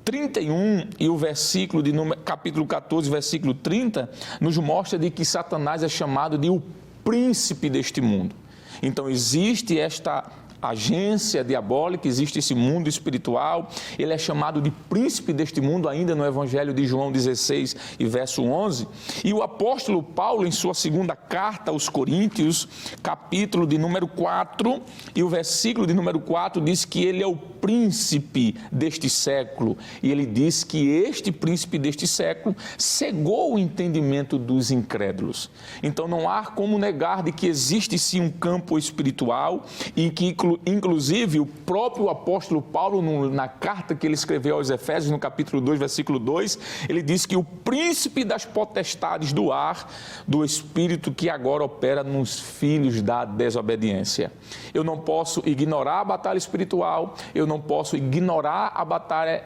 31 e o versículo de número, capítulo 14, versículo 30, nos mostra de que Satanás é chamado de o príncipe deste mundo. Então existe esta agência diabólica, existe esse mundo espiritual, ele é chamado de príncipe deste mundo ainda no Evangelho de João 16 e verso 11, e o apóstolo Paulo em sua segunda carta aos Coríntios, capítulo de número 4 e o versículo de número 4 diz que ele é o príncipe deste século, e ele diz que este príncipe deste século cegou o entendimento dos incrédulos. Então não há como negar de que existe sim um campo espiritual e que inclusive o próprio apóstolo Paulo, na carta que ele escreveu aos Efésios, no capítulo 2, versículo 2, ele diz que o príncipe das potestades do ar, do espírito que agora opera nos filhos da desobediência. Eu não posso ignorar a batalha espiritual, eu não posso ignorar a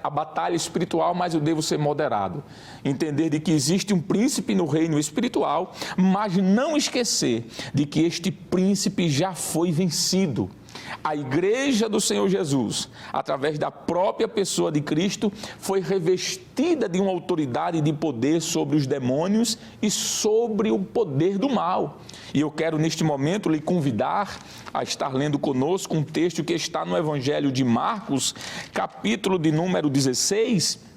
batalha espiritual, mas eu devo ser moderado. Entender de que existe um príncipe no reino espiritual, mas não esquecer de que este príncipe já foi vencido. A igreja do Senhor Jesus, através da própria pessoa de Cristo, foi revestida de uma autoridade e de poder sobre os demônios e sobre o poder do mal. E eu quero neste momento lhe convidar a estar lendo conosco um texto que está no Evangelho de Marcos, capítulo de número 16,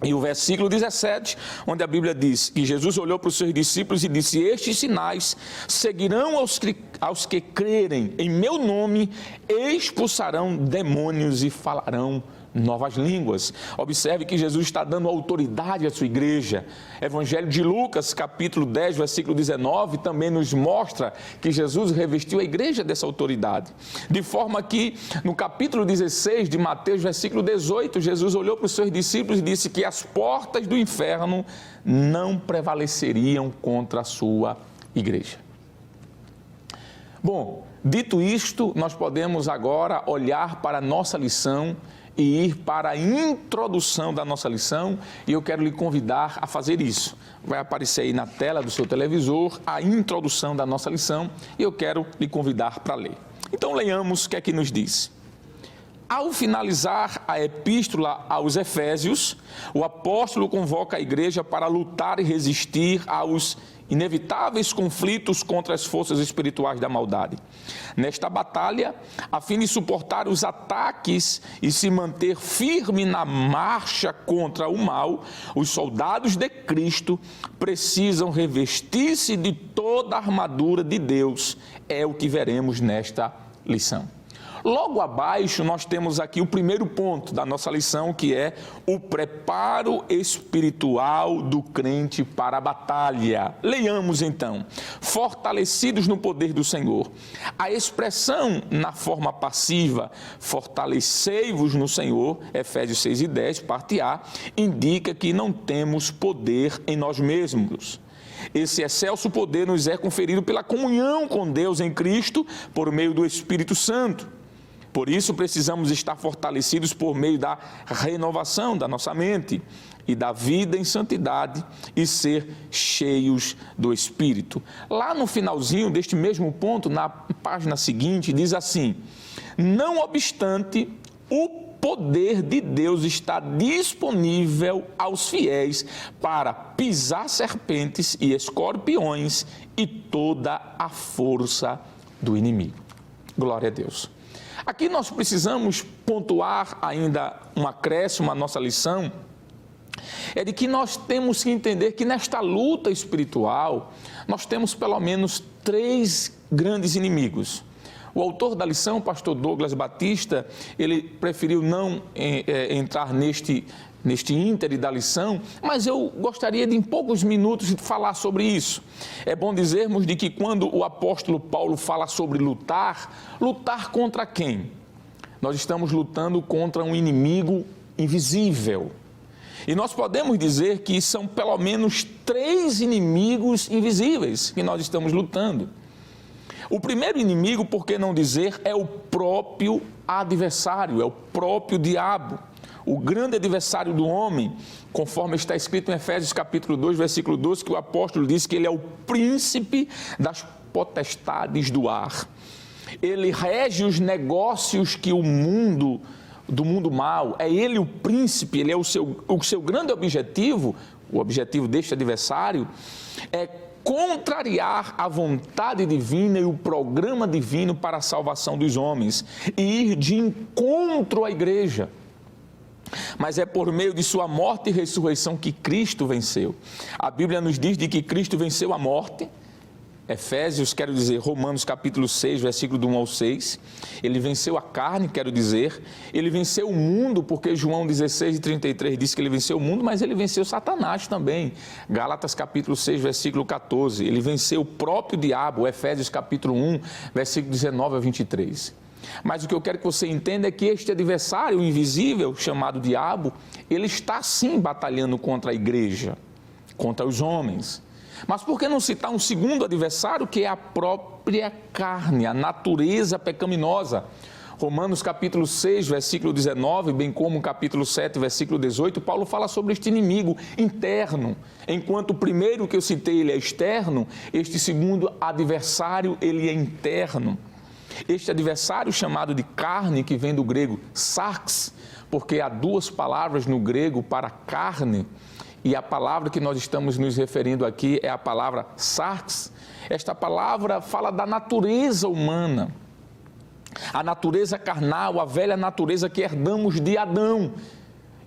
e o versículo 17, onde a Bíblia diz que Jesus olhou para os seus discípulos e disse: estes sinais seguirão aos que crerem em meu nome, expulsarão demônios e falarão novas línguas. Observe que Jesus está dando autoridade à sua igreja. Evangelho de Lucas, capítulo 10, versículo 19, também nos mostra que Jesus revestiu a igreja dessa autoridade. De forma que, no capítulo 16 de Mateus, versículo 18, Jesus olhou para os seus discípulos e disse que as portas do inferno não prevaleceriam contra a sua igreja. Bom, dito isto, nós podemos agora olhar para a nossa lição e ir para a introdução da nossa lição, e eu quero lhe convidar a fazer isso. Vai aparecer aí na tela do seu televisor a introdução da nossa lição, e eu quero lhe convidar para ler. Então leiamos o que é que nos diz. Ao finalizar a epístola aos Efésios, o apóstolo convoca a igreja para lutar e resistir aos inevitáveis conflitos contra as forças espirituais da maldade. Nesta batalha, a fim de suportar os ataques e se manter firme na marcha contra o mal, os soldados de Cristo precisam revestir-se de toda a armadura de Deus. É o que veremos nesta lição. Logo abaixo, nós temos aqui o primeiro ponto da nossa lição, que é o preparo espiritual do crente para a batalha. Leiamos então: fortalecidos no poder do Senhor. A expressão na forma passiva, fortalecei-vos no Senhor, Efésios 6 e 10, parte A, indica que não temos poder em nós mesmos. Esse excelso poder nos é conferido pela comunhão com Deus em Cristo, por meio do Espírito Santo. Por isso, precisamos estar fortalecidos por meio da renovação da nossa mente e da vida em santidade e ser cheios do Espírito. Lá no finalzinho deste mesmo ponto, na página seguinte, diz assim: não obstante, o poder de Deus está disponível aos fiéis para pisar serpentes e escorpiões e toda a força do inimigo. Glória a Deus. Aqui nós precisamos pontuar ainda um acréscimo à nossa lição, é de que nós temos que entender que nesta luta espiritual, nós temos pelo menos 3 grandes inimigos. O autor da lição, o pastor Douglas Batista, ele preferiu não entrar neste íntere da lição, mas eu gostaria de, em poucos minutos, de falar sobre isso. É bom dizermos de que quando o apóstolo Paulo fala sobre lutar contra quem? Nós estamos lutando contra um inimigo invisível. E nós podemos dizer que são pelo menos 3 inimigos invisíveis que nós estamos lutando. O primeiro inimigo, por que não dizer, é o próprio adversário, é o próprio diabo. O grande adversário do homem, conforme está escrito em Efésios capítulo 2, versículo 12, que o apóstolo diz que ele é o príncipe das potestades do ar. Ele rege os negócios que do mundo mal, é ele o príncipe, ele é o seu grande objetivo, o objetivo deste adversário, é contrariar a vontade divina e o programa divino para a salvação dos homens e ir de encontro à igreja. Mas é por meio de sua morte e ressurreição que Cristo venceu. A Bíblia nos diz de que Cristo venceu a morte. Efésios, quero dizer, Romanos capítulo 6, versículo do 1 ao 6. Ele venceu a carne, quero dizer. Ele venceu o mundo, porque João 16 33 diz que ele venceu o mundo, mas ele venceu Satanás também. Gálatas capítulo 6, versículo 14. Ele venceu o próprio diabo, Efésios capítulo 1, versículo 19 a 23. Mas o que eu quero que você entenda é que este adversário invisível, chamado diabo, ele está sim batalhando contra a igreja, contra os homens. Mas por que não citar um segundo adversário, que é a própria carne, a natureza pecaminosa? Romanos capítulo 6, versículo 19, bem como capítulo 7, versículo 18, Paulo fala sobre este inimigo interno. Enquanto o primeiro que eu citei, ele é externo, este segundo adversário, ele é interno. Este adversário chamado de carne, que vem do grego sarx, porque há 2 palavras no grego para carne, e a palavra que nós estamos nos referindo aqui é a palavra sarx. Esta palavra fala da natureza humana, a natureza carnal, a velha natureza que herdamos de Adão.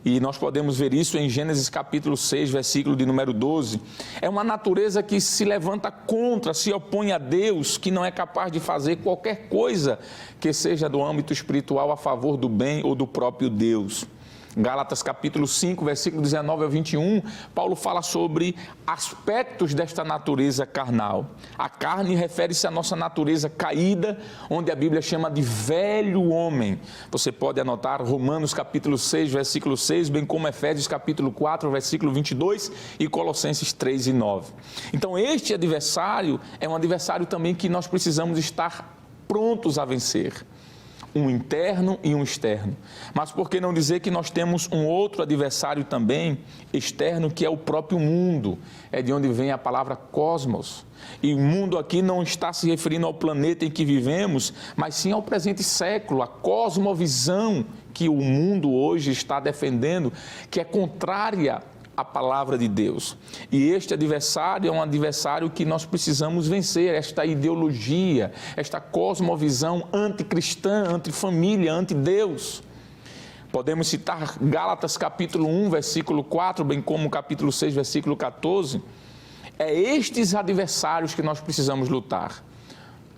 E nós podemos ver isso em Gênesis capítulo 6, versículo de número 12. É uma natureza que se levanta contra, se opõe a Deus, que não é capaz de fazer qualquer coisa que seja do âmbito espiritual a favor do bem ou do próprio Deus. Gálatas capítulo 5, versículo 19 a 21, Paulo fala sobre aspectos desta natureza carnal. A carne refere-se à nossa natureza caída, onde a Bíblia chama de velho homem. Você pode anotar Romanos capítulo 6, versículo 6, bem como Efésios capítulo 4, versículo 22 e Colossenses 3 e 9. Então este adversário é um adversário também que nós precisamos estar prontos a vencer. Um interno e um externo. Mas por que não dizer que nós temos um outro adversário também, externo, que é o próprio mundo? É de onde vem a palavra cosmos. E o mundo aqui não está se referindo ao planeta em que vivemos, mas sim ao presente século, a cosmovisão que o mundo hoje está defendendo, que é contrária a palavra de Deus. E este adversário é um adversário que nós precisamos vencer, esta ideologia, esta cosmovisão anticristã, antifamília, antideus. Podemos citar Gálatas capítulo 1, versículo 4, bem como capítulo 6, versículo 14. É estes adversários que nós precisamos lutar.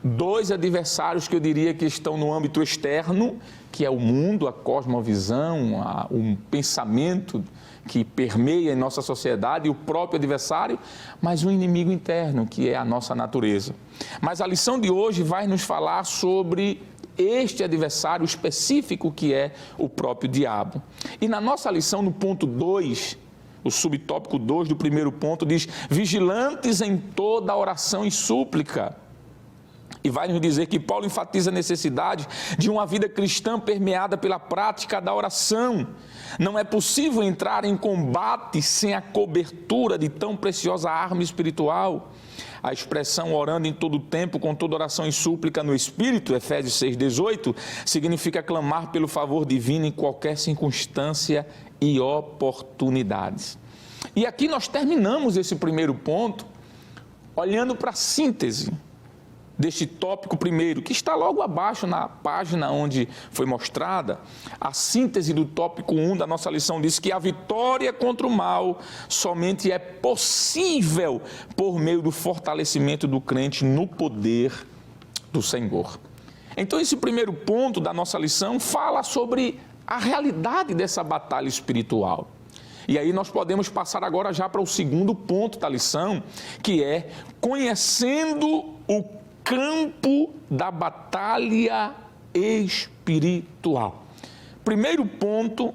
2 adversários que eu diria que estão no âmbito externo, que é o mundo, a cosmovisão, um pensamento que permeia em nossa sociedade, e o próprio adversário, mas um inimigo interno, que é a nossa natureza. Mas a lição de hoje vai nos falar sobre este adversário específico, que é o próprio diabo. E na nossa lição, no ponto 2, o subtópico 2 do primeiro ponto diz: vigilantes em toda oração e súplica. E vai nos dizer que Paulo enfatiza a necessidade de uma vida cristã permeada pela prática da oração. Não é possível entrar em combate sem a cobertura de tão preciosa arma espiritual. A expressão orando em todo tempo, com toda oração e súplica no Espírito, Efésios 6,18, significa clamar pelo favor divino em qualquer circunstância e oportunidades. E aqui nós terminamos esse primeiro ponto olhando para a síntese deste tópico primeiro, que está logo abaixo na página onde foi mostrada. A síntese do tópico 1 da nossa lição diz que a vitória contra o mal somente é possível por meio do fortalecimento do crente no poder do Senhor. Então, esse primeiro ponto da nossa lição fala sobre a realidade dessa batalha espiritual. E aí nós podemos passar agora já para o segundo ponto da lição, que é conhecendo o campo da batalha espiritual. Primeiro ponto,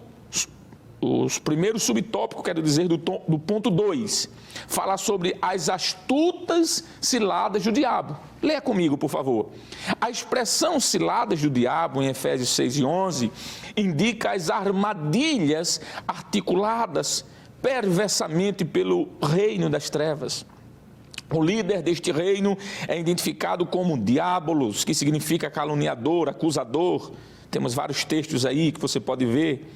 os primeiros subtópicos, quero dizer, do ponto 2, fala sobre as astutas ciladas do diabo. Leia comigo, por favor. A expressão ciladas do diabo, em Efésios 6 e 11, indica as armadilhas articuladas perversamente pelo reino das trevas. O líder deste reino é identificado como Diabolos, que significa caluniador, acusador. Temos vários textos aí que você pode ver.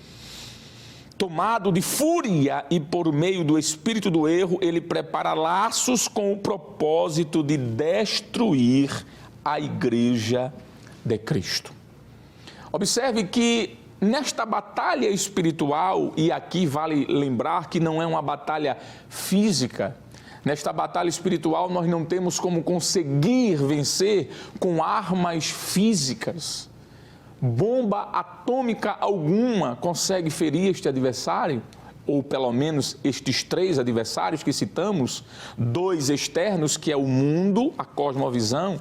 Tomado de fúria e por meio do espírito do erro, ele prepara laços com o propósito de destruir a igreja de Cristo. Observe que nesta batalha espiritual, e aqui vale lembrar que não é uma batalha física, nesta batalha espiritual nós não temos como conseguir vencer com armas físicas. Bomba atômica alguma consegue ferir este adversário, ou pelo menos estes 3 adversários que citamos, 2 externos, que é o mundo, a cosmovisão,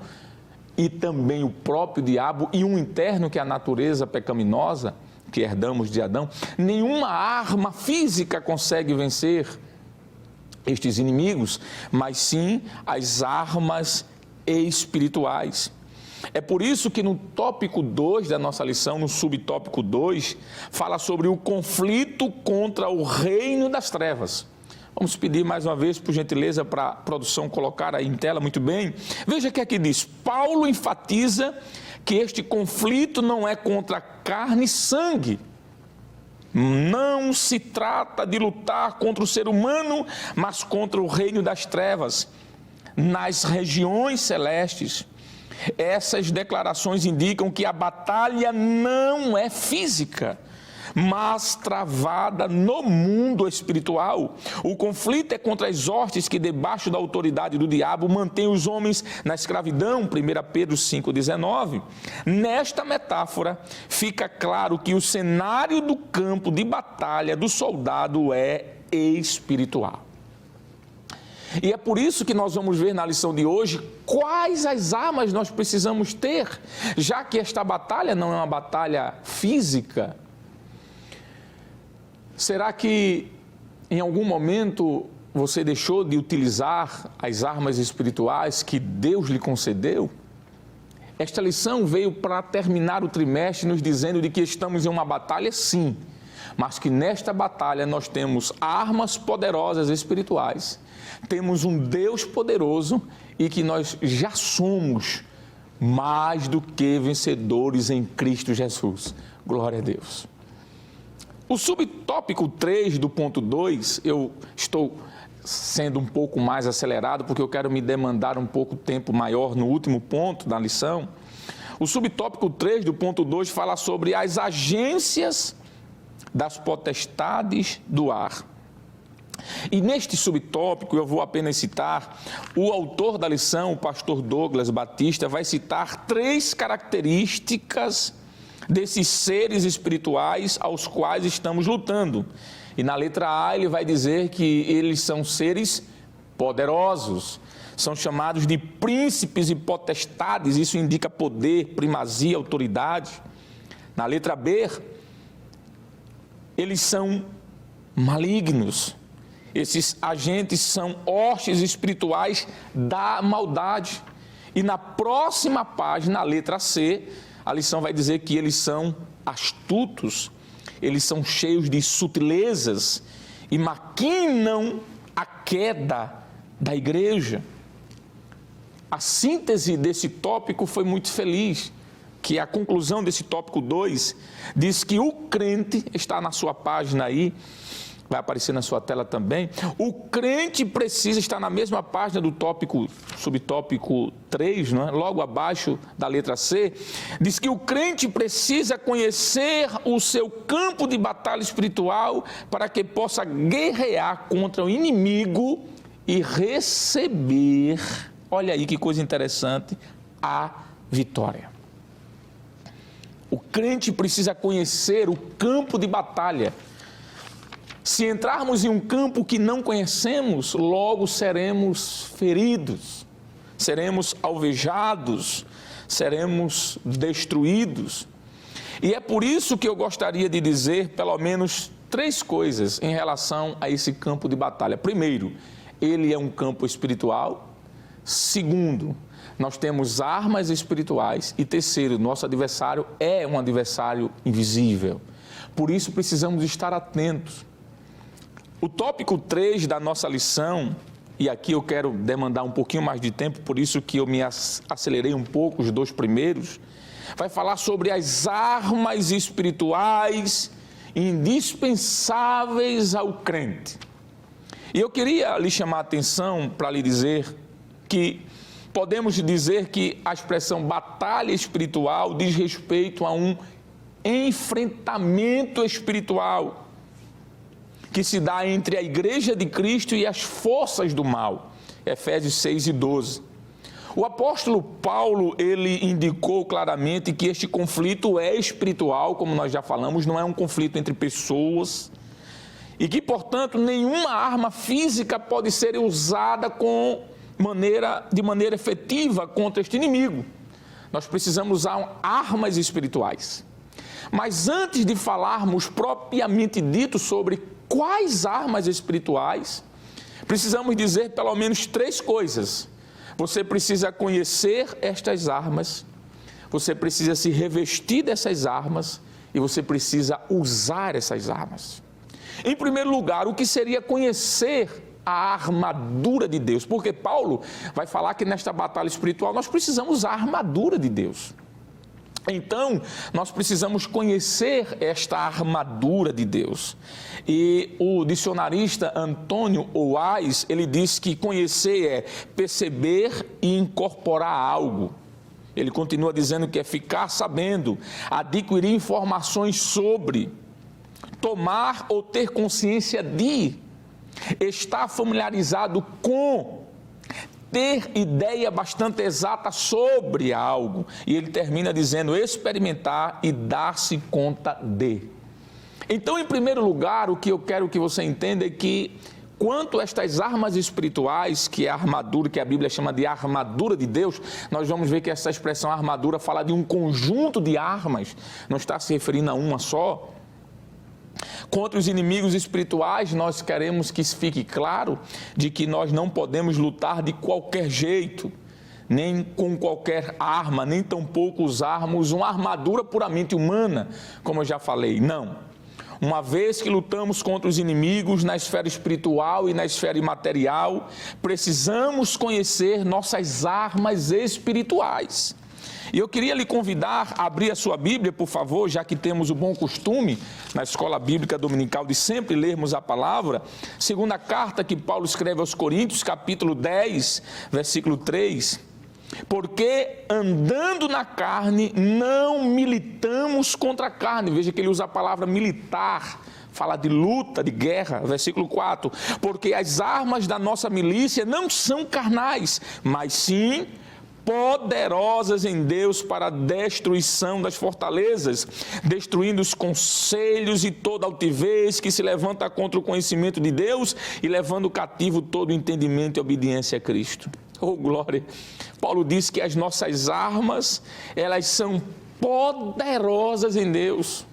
e também o próprio diabo, e um interno, que é a natureza pecaminosa, que herdamos de Adão. Nenhuma arma física consegue vencer estes inimigos, mas sim as armas espirituais. É por isso que no tópico 2 da nossa lição, no subtópico 2, fala sobre o conflito contra o reino das trevas. Vamos pedir mais uma vez, por gentileza, para a produção colocar aí em tela muito bem. Veja que aqui diz, Paulo enfatiza que este conflito não é contra carne e sangue. Não se trata de lutar contra o ser humano, mas contra o reino das trevas, nas regiões celestes. Essas declarações indicam que a batalha não é física, mas travada no mundo espiritual. O conflito é contra as hostes que, debaixo da autoridade do diabo, mantêm os homens na escravidão, 1 Pedro 5,19. Nesta metáfora, fica claro que o cenário do campo de batalha do soldado é espiritual. E é por isso que nós vamos ver na lição de hoje quais as armas nós precisamos ter, já que esta batalha não é uma batalha física. Será que em algum momento você deixou de utilizar as armas espirituais que Deus lhe concedeu? Esta lição veio para terminar o trimestre nos dizendo de que estamos em uma batalha, sim, mas que nesta batalha nós temos armas poderosas espirituais. Temos um Deus poderoso e que nós já somos mais do que vencedores em Cristo Jesus. Glória a Deus. O subtópico 3 do ponto 2, eu estou sendo um pouco mais acelerado porque eu quero me demandar um pouco tempo maior no último ponto da lição. O subtópico 3 do ponto 2 fala sobre as agências das potestades do ar. E neste subtópico, eu vou apenas citar, o autor da lição, o pastor Douglas Batista, vai citar 3 características desses seres espirituais aos quais estamos lutando. E na letra A ele vai dizer que eles são seres poderosos, são chamados de príncipes e potestades, isso indica poder, primazia, autoridade. Na letra B, eles são malignos. Esses agentes são hostes espirituais da maldade. E na próxima página, a letra C, a lição vai dizer que eles são astutos, eles são cheios de sutilezas e maquinam a queda da igreja. A síntese desse tópico foi muito feliz, que a conclusão desse tópico 2 diz que o crente, está na sua página aí, vai aparecer na sua tela também, o crente precisa estar na mesma página do tópico, subtópico 3, não é? Logo abaixo da letra C, diz que o crente precisa conhecer o seu campo de batalha espiritual para que possa guerrear contra o inimigo e receber, olha aí que coisa interessante, a vitória. O crente precisa conhecer o campo de batalha. Se entrarmos em um campo que não conhecemos, logo seremos feridos, seremos alvejados, seremos destruídos. E é por isso que eu gostaria de dizer pelo menos 3 coisas em relação a esse campo de batalha. Primeiro, ele é um campo espiritual. Segundo, nós temos armas espirituais. E terceiro, nosso adversário é um adversário invisível. Por isso precisamos estar atentos. O tópico 3 da nossa lição, e aqui eu quero demandar um pouquinho mais de tempo, por isso que eu me acelerei um pouco, os 2 primeiros, vai falar sobre as armas espirituais indispensáveis ao crente. E eu queria lhe chamar a atenção para lhe dizer que podemos dizer que a expressão batalha espiritual diz respeito a um enfrentamento espiritual que se dá entre a igreja de Cristo e as forças do mal. Efésios 6 e 12. O apóstolo Paulo, ele indicou claramente que este conflito é espiritual, como nós já falamos, não é um conflito entre pessoas, e que, portanto, nenhuma arma física pode ser usada de maneira efetiva contra este inimigo. Nós precisamos usar armas espirituais. Mas antes de falarmos propriamente dito sobre quais armas espirituais, precisamos dizer pelo menos 3 coisas. Você precisa conhecer estas armas, você precisa se revestir dessas armas e você precisa usar essas armas. Em primeiro lugar, o que seria conhecer a armadura de Deus? Porque Paulo vai falar que nesta batalha espiritual nós precisamos usar a armadura de Deus. Então, nós precisamos conhecer esta armadura de Deus. E o dicionarista Antônio Oais, ele diz que conhecer é perceber e incorporar algo. Ele continua dizendo que é ficar sabendo, adquirir informações sobre, tomar ou ter consciência de, estar familiarizado com, ter ideia bastante exata sobre algo. E ele termina dizendo experimentar e dar-se conta de. Então, em primeiro lugar, o que eu quero que você entenda é que quanto a estas armas espirituais, que é a armadura, que a Bíblia chama de armadura de Deus, nós vamos ver que essa expressão armadura fala de um conjunto de armas, não está se referindo a uma só. Contra os inimigos espirituais, nós queremos que fique claro de que nós não podemos lutar de qualquer jeito, nem com qualquer arma, nem tampouco usarmos uma armadura puramente humana, como eu já falei, não. Uma vez que lutamos contra os inimigos na esfera espiritual e na esfera imaterial, precisamos conhecer nossas armas espirituais. E eu queria lhe convidar a abrir a sua Bíblia, por favor, já que temos o bom costume na escola bíblica dominical de sempre lermos a palavra. Segunda carta que Paulo escreve aos Coríntios, capítulo 10, versículo 3. Porque andando na carne, não militamos contra a carne. Veja que ele usa a palavra militar, fala de luta, de guerra, versículo 4. Porque as armas da nossa milícia não são carnais, mas sim poderosas em Deus para a destruição das fortalezas, destruindo os conselhos e toda altivez que se levanta contra o conhecimento de Deus e levando cativo todo o entendimento e obediência a Cristo. Oh, glória! Paulo diz que as nossas armas, elas são poderosas em Deus.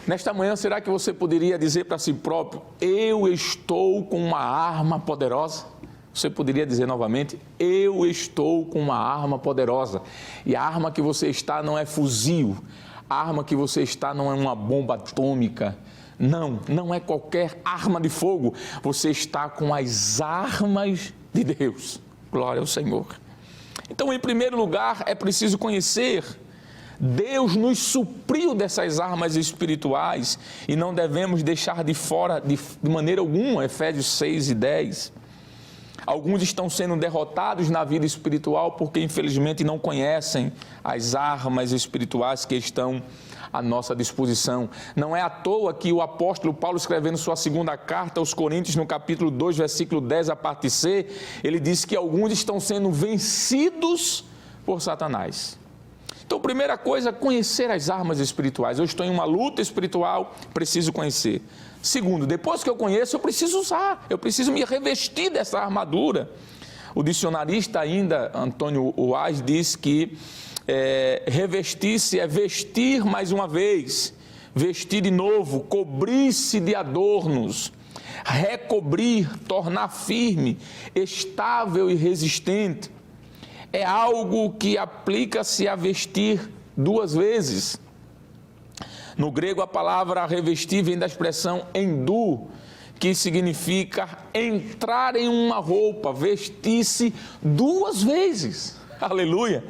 Nesta manhã, será que você poderia dizer para si próprio, eu estou com uma arma poderosa? Você poderia dizer novamente, eu estou com uma arma poderosa. E a arma que você está não é fuzil, a arma que você está não é uma bomba atômica. Não, não é qualquer arma de fogo. Você está com as armas de Deus. Glória ao Senhor. Então, em primeiro lugar, é preciso conhecer. Deus nos supriu dessas armas espirituais e não devemos deixar de fora de maneira alguma, Efésios 6 e 10. Alguns estão sendo derrotados na vida espiritual porque, infelizmente, não conhecem as armas espirituais que estão à nossa disposição. Não é à toa que o apóstolo Paulo, escrevendo sua segunda carta aos Coríntios, no capítulo 2, versículo 10, a parte C, ele diz que alguns estão sendo vencidos por Satanás. Então, primeira coisa, conhecer as armas espirituais. Eu estou em uma luta espiritual, preciso conhecer. Segundo, depois que eu conheço, eu preciso usar, eu preciso me revestir dessa armadura. O dicionarista ainda, Antônio Uaz, diz que revestir-se é vestir mais uma vez, vestir de novo, cobrir-se de adornos, recobrir, tornar firme, estável e resistente. É algo que aplica-se a vestir duas vezes. No grego, a palavra revestir vem da expressão endu, que significa entrar em uma roupa, vestir-se duas vezes. Aleluia!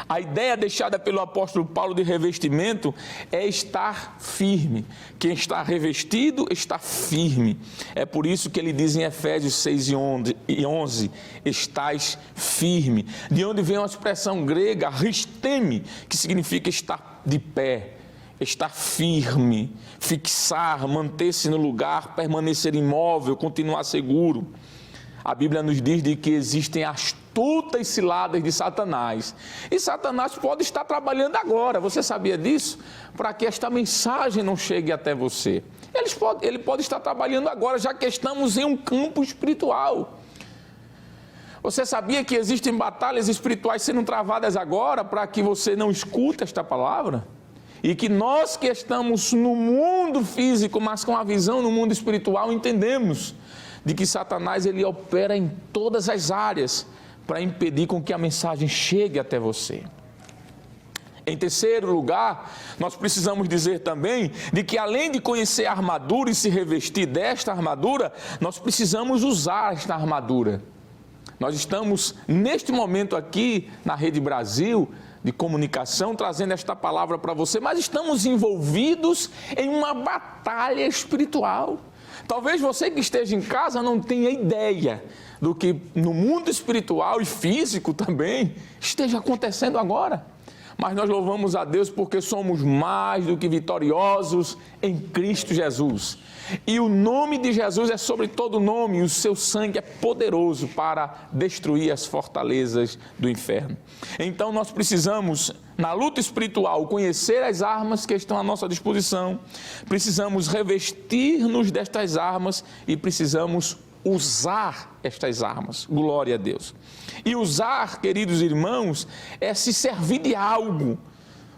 A ideia deixada pelo apóstolo Paulo de revestimento é estar firme. Quem está revestido está firme. É por isso que ele diz em Efésios 6 e 11, estais firme. De onde vem a expressão grega, risteme, que significa estar de pé, estar firme, fixar, manter-se no lugar, permanecer imóvel, continuar seguro. A Bíblia nos diz de que existem astutas ciladas de Satanás. E Satanás pode estar trabalhando agora, você sabia disso? Para que esta mensagem não chegue até você. Ele pode estar trabalhando agora, já que estamos em um campo espiritual. Você sabia que existem batalhas espirituais sendo travadas agora para que você não escute esta palavra? E que nós que estamos no mundo físico, mas com a visão no mundo espiritual, entendemos de que Satanás ele opera em todas as áreas para impedir com que a mensagem chegue até você. Em terceiro lugar, nós precisamos dizer também de que além de conhecer a armadura e se revestir desta armadura, nós precisamos usar esta armadura. Nós estamos neste momento aqui na Rede Brasil de comunicação, trazendo esta palavra para você, mas estamos envolvidos em uma batalha espiritual. Talvez você que esteja em casa não tenha ideia do que no mundo espiritual e físico também esteja acontecendo agora. Mas nós louvamos a Deus porque somos mais do que vitoriosos em Cristo Jesus. E o nome de Jesus é sobre todo nome, e o seu sangue é poderoso para destruir as fortalezas do inferno. Então nós precisamos, na luta espiritual, conhecer as armas que estão à nossa disposição, precisamos revestir-nos destas armas e precisamos usar estas armas. Glória a Deus. E usar, queridos irmãos, é se servir de algo.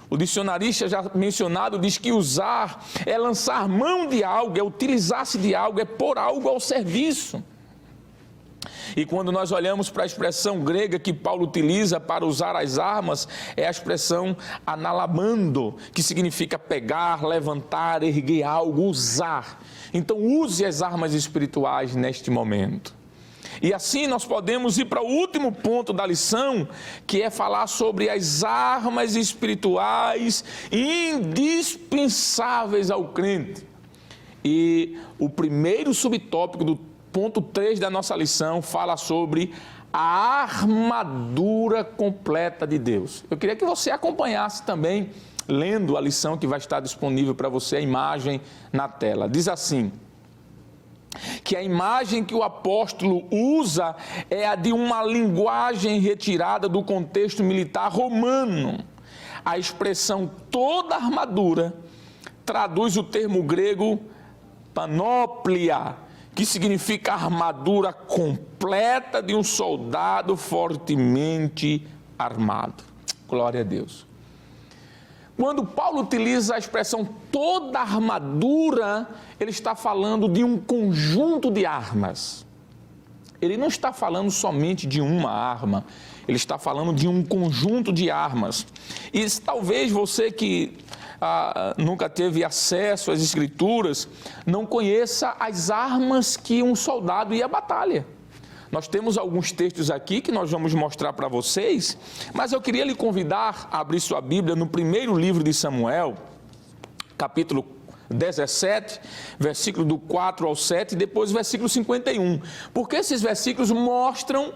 O dicionarista já mencionado diz que usar é lançar mão de algo, é utilizar-se de algo, é pôr algo ao serviço. E quando nós olhamos para a expressão grega que Paulo utiliza para usar as armas, é a expressão analamando, que significa pegar, levantar, erguer algo, usar. Então use as armas espirituais neste momento. E assim nós podemos ir para o último ponto da lição, que é falar sobre as armas espirituais indispensáveis ao crente. E o primeiro subtópico do ponto 3 da nossa lição fala sobre a armadura completa de Deus. Eu queria que você acompanhasse também, lendo a lição que vai estar disponível para você, a imagem na tela. Diz assim, que a imagem que o apóstolo usa é a de uma linguagem retirada do contexto militar romano. A expressão toda armadura traduz o termo grego panóplia, que significa armadura completa de um soldado fortemente armado. Glória a Deus. Quando Paulo utiliza a expressão toda armadura, ele está falando de um conjunto de armas. Ele não está falando somente de uma arma, ele está falando de um conjunto de armas. E talvez você que nunca teve acesso às Escrituras, não conheça as armas que um soldado ia à batalha. Nós temos alguns textos aqui que nós vamos mostrar para vocês, mas eu queria lhe convidar a abrir sua Bíblia no primeiro livro de Samuel, capítulo 17, versículo do 4 ao 7, e depois o versículo 51, porque esses versículos mostram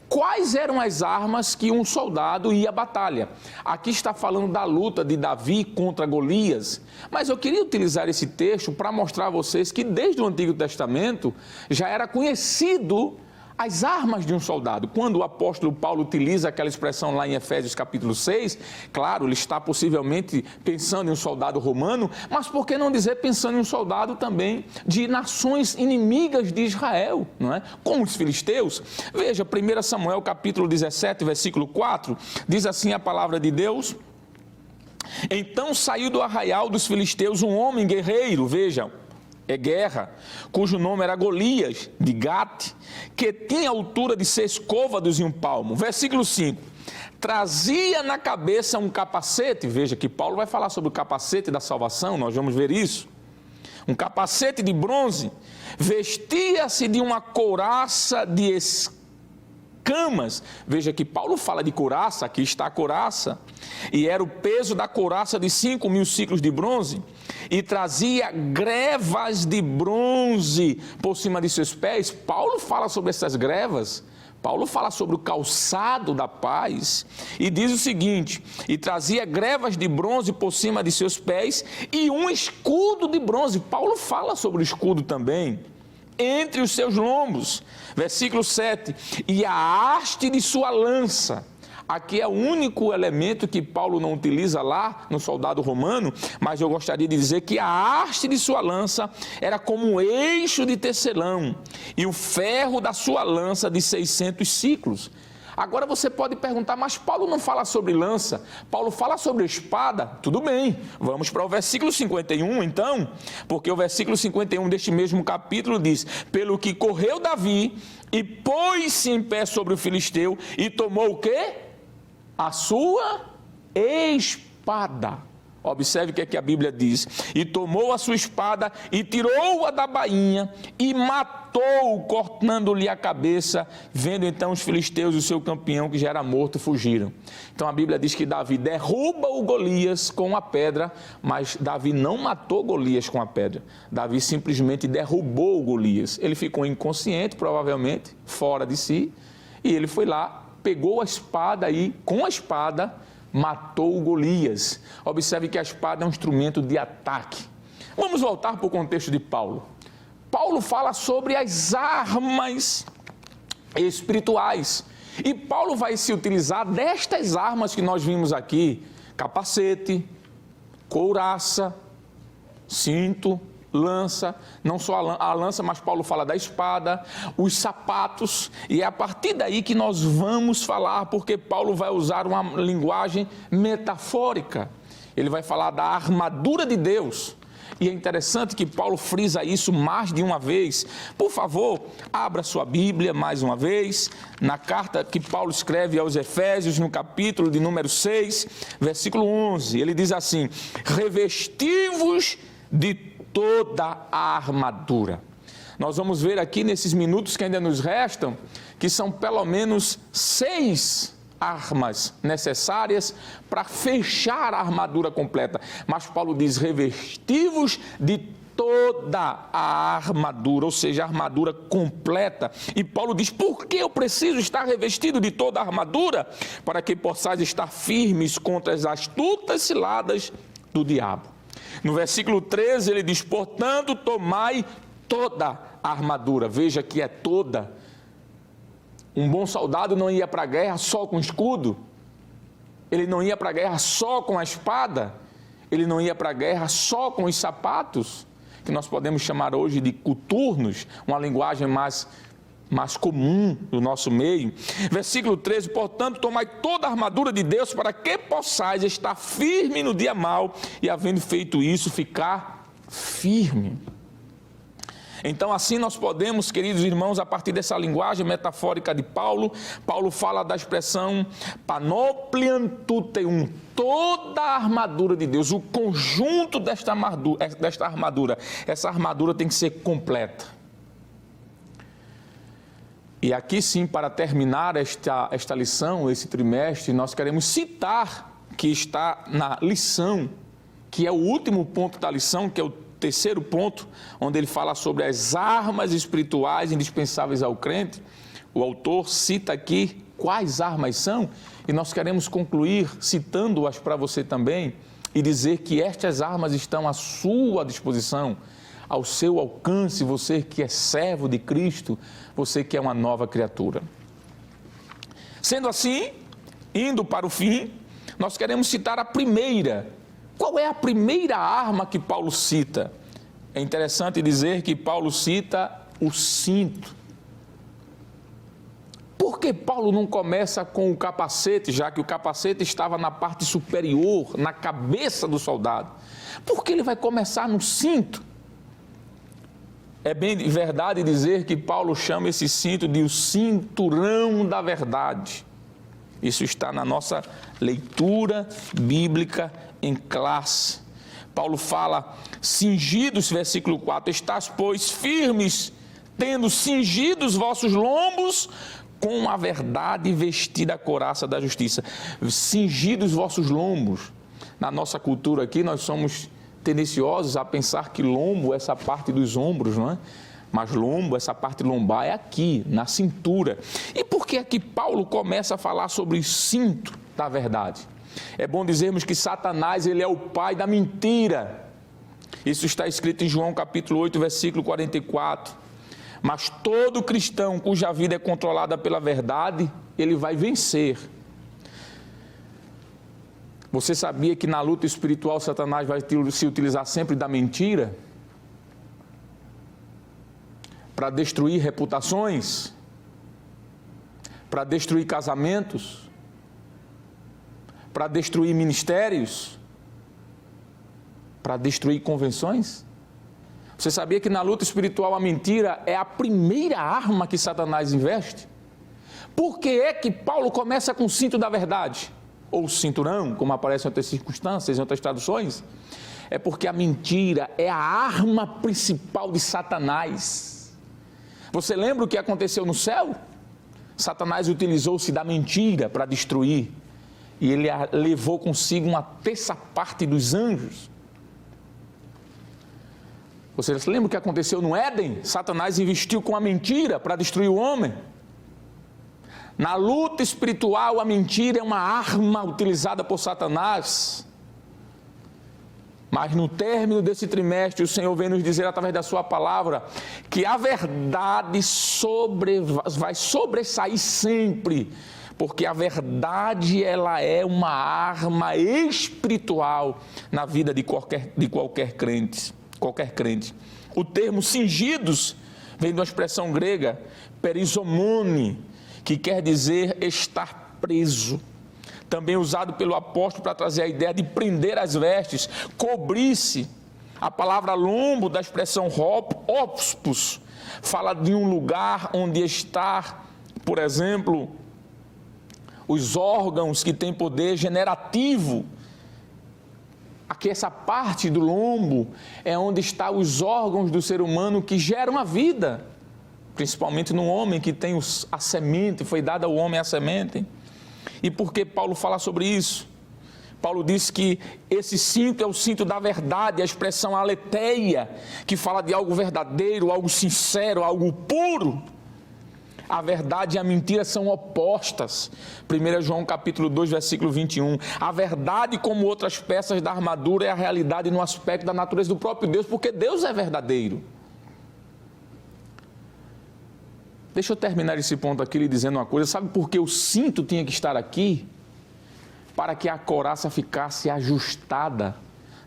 quais eram as armas que um soldado ia à batalha. Aqui está falando da luta de Davi contra Golias, mas eu queria utilizar esse texto para mostrar a vocês que desde o Antigo Testamento já era conhecido as armas de um soldado. Quando o apóstolo Paulo utiliza aquela expressão lá em Efésios capítulo 6, claro, ele está possivelmente pensando em um soldado romano, mas por que não dizer pensando em um soldado também de nações inimigas de Israel, não é? Como os filisteus. Veja, 1 Samuel capítulo 17, versículo 4, diz assim a palavra de Deus: então saiu do arraial dos filisteus um homem guerreiro, vejam, é guerra, cujo nome era Golias, de Gate, que tinha altura de 6 côvados e 1 palmo. Versículo 5, trazia na cabeça um capacete, veja que Paulo vai falar sobre o capacete da salvação, nós vamos ver isso, um capacete de bronze, vestia-se de uma couraça de escamas, veja que Paulo fala de couraça, aqui está a couraça, e era o peso da couraça de 5.000 ciclos de bronze, e trazia grevas de bronze por cima de seus pés. Paulo fala sobre essas grevas, Paulo fala sobre o calçado da paz, e diz o seguinte: e trazia grevas de bronze por cima de seus pés, e um escudo de bronze. Paulo fala sobre o escudo também, entre os seus lombos. Versículo 7, e a haste de sua lança. Aqui é o único elemento que Paulo não utiliza lá no soldado romano, mas eu gostaria de dizer que a haste de sua lança era como um eixo de tecelão, e o ferro da sua lança de 600 ciclos. Agora você pode perguntar, mas Paulo não fala sobre lança, Paulo fala sobre espada. Tudo bem, vamos para o versículo 51 então, porque o versículo 51 deste mesmo capítulo diz: pelo que correu Davi e pôs-se em pé sobre o filisteu e tomou o quê? A sua espada. Observe o que é que a Bíblia diz: e tomou a sua espada e tirou-a da bainha e matou, cortando-lhe a cabeça. Vendo então os filisteus o seu campeão que já era morto, fugiram. Então a Bíblia diz que Davi derruba o Golias com a pedra, mas Davi não matou Golias com a pedra. Davi simplesmente derrubou o Golias. Ele ficou inconsciente, provavelmente, fora de si, e ele foi lá, pegou a espada e com a espada matou o Golias. Observe que a espada é um instrumento de ataque. Vamos voltar para o contexto de Paulo. Paulo fala sobre as armas espirituais. E Paulo vai se utilizar destas armas que nós vimos aqui: capacete, couraça, cinto, lança, não só a lança, mas Paulo fala da espada, os sapatos, e é a partir daí que nós vamos falar, porque Paulo vai usar uma linguagem metafórica. Ele vai falar da armadura de Deus, e é interessante que Paulo frisa isso mais de uma vez. Por favor, abra sua Bíblia mais uma vez, na carta que Paulo escreve aos Efésios, no capítulo de número 6, versículo 11, ele diz assim: revesti-vos de toda a armadura. Nós vamos ver aqui nesses minutos que ainda nos restam, que são pelo menos 6 armas necessárias para fechar a armadura completa. Mas Paulo diz: revesti-vos de toda a armadura, ou seja, a armadura completa. E Paulo diz: por que eu preciso estar revestido de toda a armadura? Para que possais estar firmes contra as astutas ciladas do diabo. No versículo 13 ele diz: portanto, tomai toda a armadura. Veja que é toda. Um bom soldado não ia para a guerra só com escudo, ele não ia para a guerra só com a espada, ele não ia para a guerra só com os sapatos, que nós podemos chamar hoje de coturnos, uma linguagem mais comum do nosso meio. Versículo 13, portanto, tomai toda a armadura de Deus para que possais estar firme no dia mau e, havendo feito isso, ficar firme. Então, assim nós podemos, queridos irmãos, a partir dessa linguagem metafórica de Paulo, Paulo fala da expressão panoplian tuteum, toda a armadura de Deus, o conjunto desta armadura. Essa armadura tem que ser completa. E aqui sim, para terminar esta lição, esse trimestre, nós queremos citar que está na lição, que é o último ponto da lição, que é o terceiro ponto, onde ele fala sobre as armas espirituais indispensáveis ao crente. O autor cita aqui quais armas são, e nós queremos concluir citando-as para você também, e dizer que estas armas estão à sua disposição. ao seu alcance, você que é servo de Cristo, você que é uma nova criatura. Sendo assim, indo para o fim, nós queremos citar a primeira. Qual é a primeira arma que Paulo cita? É interessante dizer que Paulo cita o cinto. Por que Paulo não começa com o capacete, já que o capacete estava na parte superior, na cabeça do soldado? Por que ele vai começar no cinto? É bem verdade dizer que Paulo chama esse cinto de o cinturão da verdade. Isso está na nossa leitura bíblica em classe. Paulo fala, cingidos, versículo 4, estás, pois, firmes, tendo cingido os vossos lombos com a verdade e vestida a couraça da justiça. Cingidos os vossos lombos. Na nossa cultura aqui, nós somos tendenciosos a pensar que lombo é essa parte dos ombros, não é? Mas lombo, essa parte lombar, é aqui, na cintura. E por que aqui Paulo começa a falar sobre o cinto da verdade? É bom dizermos que Satanás, ele é o pai da mentira. Isso está escrito em João capítulo 8, versículo 44. Mas todo cristão cuja vida é controlada pela verdade, ele vai vencer. Você sabia que na luta espiritual Satanás vai se utilizar sempre da mentira? Para destruir reputações? Para destruir casamentos? Para destruir ministérios? Para destruir convenções? Você sabia que na luta espiritual a mentira é a primeira arma que Satanás investe? Por que é que Paulo começa com o cinto da verdade? Ou cinturão, como aparece em outras circunstâncias, em outras traduções? É porque a mentira é a arma principal de Satanás. Você lembra o que aconteceu no céu? Satanás utilizou-se da mentira para destruir. E ele levou consigo uma terça parte dos anjos. Você se lembra o que aconteceu no Éden? Satanás investiu com a mentira para destruir o homem. Na luta espiritual, a mentira é uma arma utilizada por Satanás. Mas no término desse trimestre, o Senhor vem nos dizer através da sua palavra que a verdade vai sobressair sempre, porque a verdade ela é uma arma espiritual na vida de qualquer crente. O termo cingidos vem de uma expressão grega, perizomone, que quer dizer estar preso. Também usado pelo apóstolo para trazer a ideia de prender as vestes, cobrir-se. A palavra lombo, da expressão ospus, fala de um lugar onde está, por exemplo, os órgãos que têm poder generativo. Aqui essa parte do lombo é onde estão os órgãos do ser humano que geram a vida, principalmente no homem que tem a semente, foi dada ao homem a semente. E por que Paulo fala sobre isso? Paulo diz que esse cinto é o cinto da verdade, a expressão aletheia, que fala de algo verdadeiro, algo sincero, algo puro. A verdade e a mentira são opostas. 1 João capítulo 2, versículo 21. A verdade, como outras peças da armadura, é a realidade no aspecto da natureza do próprio Deus, porque Deus é verdadeiro. Deixa eu terminar esse ponto aqui lhe dizendo uma coisa. Sabe por que o cinto tinha que estar aqui? Para que a couraça ficasse ajustada.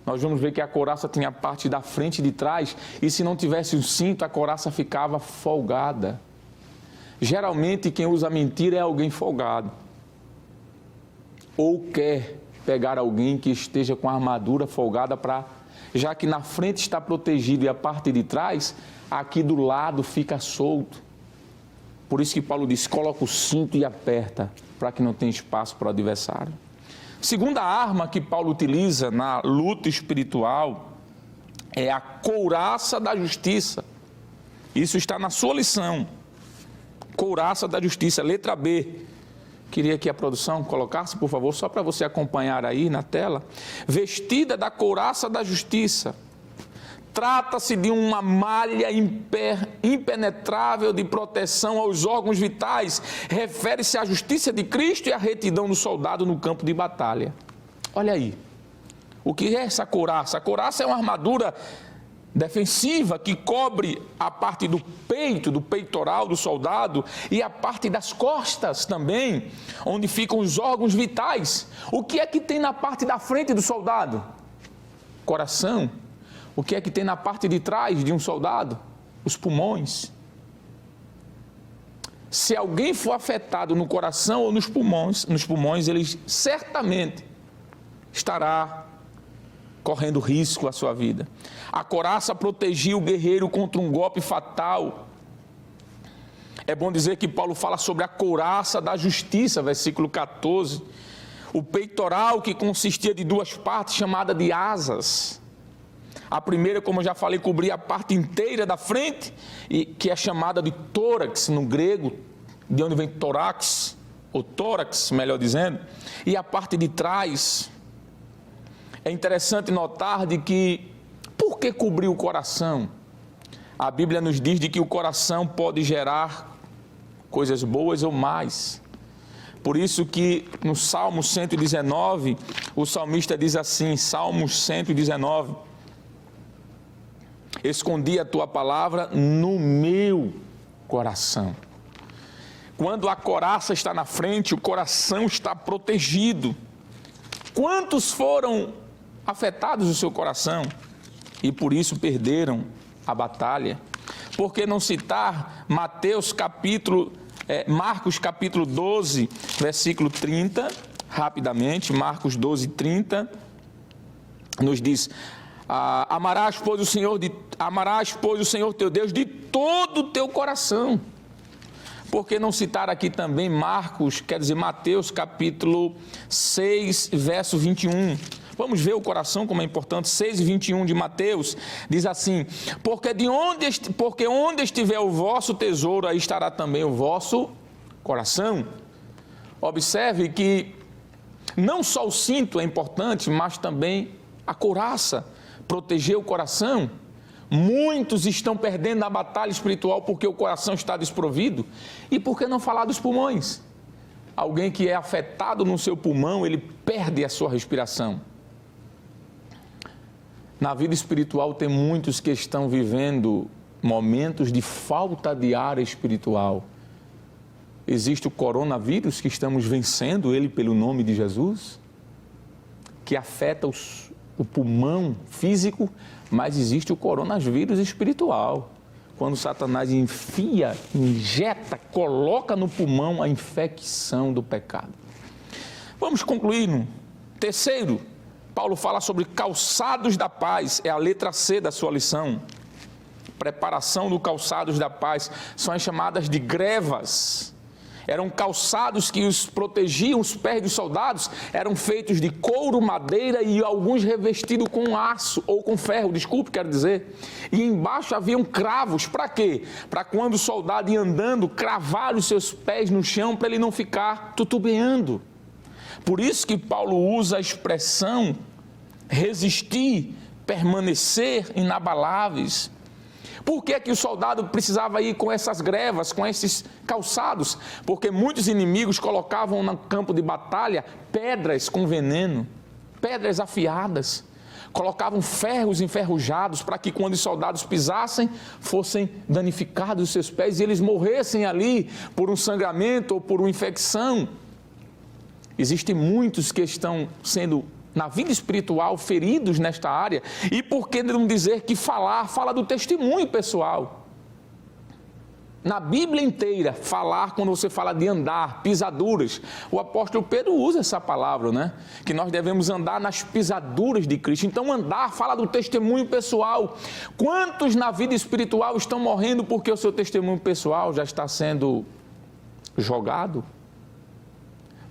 Nós vamos ver que a couraça tinha a parte da frente e de trás, e se não tivesse o cinto, a couraça ficava folgada. Geralmente quem usa mentira é alguém folgado. Ou quer pegar alguém que esteja com a armadura folgada já que na frente está protegido e a parte de trás, aqui do lado fica solto. Por isso que Paulo diz, coloca o cinto e aperta, para que não tenha espaço para o adversário. Segunda arma que Paulo utiliza na luta espiritual é a couraça da justiça. Isso está na sua lição. Couraça da justiça, letra B. Queria que a produção colocasse, por favor, só para você acompanhar aí na tela. Vestida da couraça da justiça. Trata-se de uma malha impenetrável de proteção aos órgãos vitais. Refere-se à justiça de Cristo e à retidão do soldado no campo de batalha. Olha aí. O que é essa couraça? A couraça é uma armadura defensiva que cobre a parte do peito, do peitoral do soldado e a parte das costas também, onde ficam os órgãos vitais. O que é que tem na parte da frente do soldado? Coração. O que é que tem na parte de trás de um soldado? Os pulmões. Se alguém for afetado no coração ou nos pulmões, ele certamente estará correndo risco à sua vida. A couraça protegia o guerreiro contra um golpe fatal. É bom dizer que Paulo fala sobre a couraça da justiça, versículo 14. O peitoral, que consistia de duas partes, chamada de asas. A primeira, como eu já falei, cobria a parte inteira da frente, e que é chamada de tórax no grego, de onde vem tórax, ou tórax, melhor dizendo. E a parte de trás. É interessante notar de que, por que cobrir o coração? A Bíblia nos diz de que o coração pode gerar coisas boas ou más. Por isso que no Salmo 119, o salmista diz assim, Salmo 119, escondi a tua palavra no meu coração. Quando a couraça está na frente, o coração está protegido. Quantos foram afetados o seu coração e por isso perderam a batalha? Por que não citar Marcos capítulo 12, versículo 30, rapidamente, Marcos 12, 30, nos diz, amarás, pois, o Senhor teu Deus de todo o teu coração. Por que não citar aqui também Mateus capítulo 6, verso 21, vamos ver o coração como é importante. 6 e 21 de Mateus, diz assim, porque onde estiver o vosso tesouro, aí estará também o vosso coração. Observe que não só o cinto é importante, mas também a couraça, proteger o coração. Muitos estão perdendo a batalha espiritual porque o coração está desprovido. E por que não falar dos pulmões? Alguém que é afetado no seu pulmão, ele perde a sua respiração. Na vida espiritual tem muitos que estão vivendo momentos de falta de ar espiritual. Existe o coronavírus que estamos vencendo, ele pelo nome de Jesus, que afeta o pulmão físico, mas existe o coronavírus espiritual. Quando Satanás injeta, coloca no pulmão a infecção do pecado. Vamos concluir no terceiro. Paulo fala sobre calçados da paz, é a letra C da sua lição. Preparação do calçados da paz, são as chamadas de grevas. Eram calçados que os protegiam, os pés dos soldados eram feitos de couro, madeira e alguns revestidos com aço ou com ferro, quero dizer. E embaixo haviam cravos, para quê? Para quando o soldado ia andando, cravar os seus pés no chão para ele não ficar titubeando. Por isso que Paulo usa a expressão resistir, permanecer inabaláveis. Por que que o soldado precisava ir com essas grevas, com esses calçados? Porque muitos inimigos colocavam no campo de batalha pedras com veneno, pedras afiadas. Colocavam ferros enferrujados para que quando os soldados pisassem, fossem danificados os seus pés e eles morressem ali por um sangramento ou por uma infecção. Existem muitos que estão sendo, na vida espiritual, feridos nesta área. E por que não dizer que fala do testemunho pessoal? Na Bíblia inteira, falar, quando você fala de andar, pisaduras, o apóstolo Pedro usa essa palavra, né? Que nós devemos andar nas pisaduras de Cristo. Então, andar fala do testemunho pessoal. Quantos na vida espiritual estão morrendo porque o seu testemunho pessoal já está sendo jogado?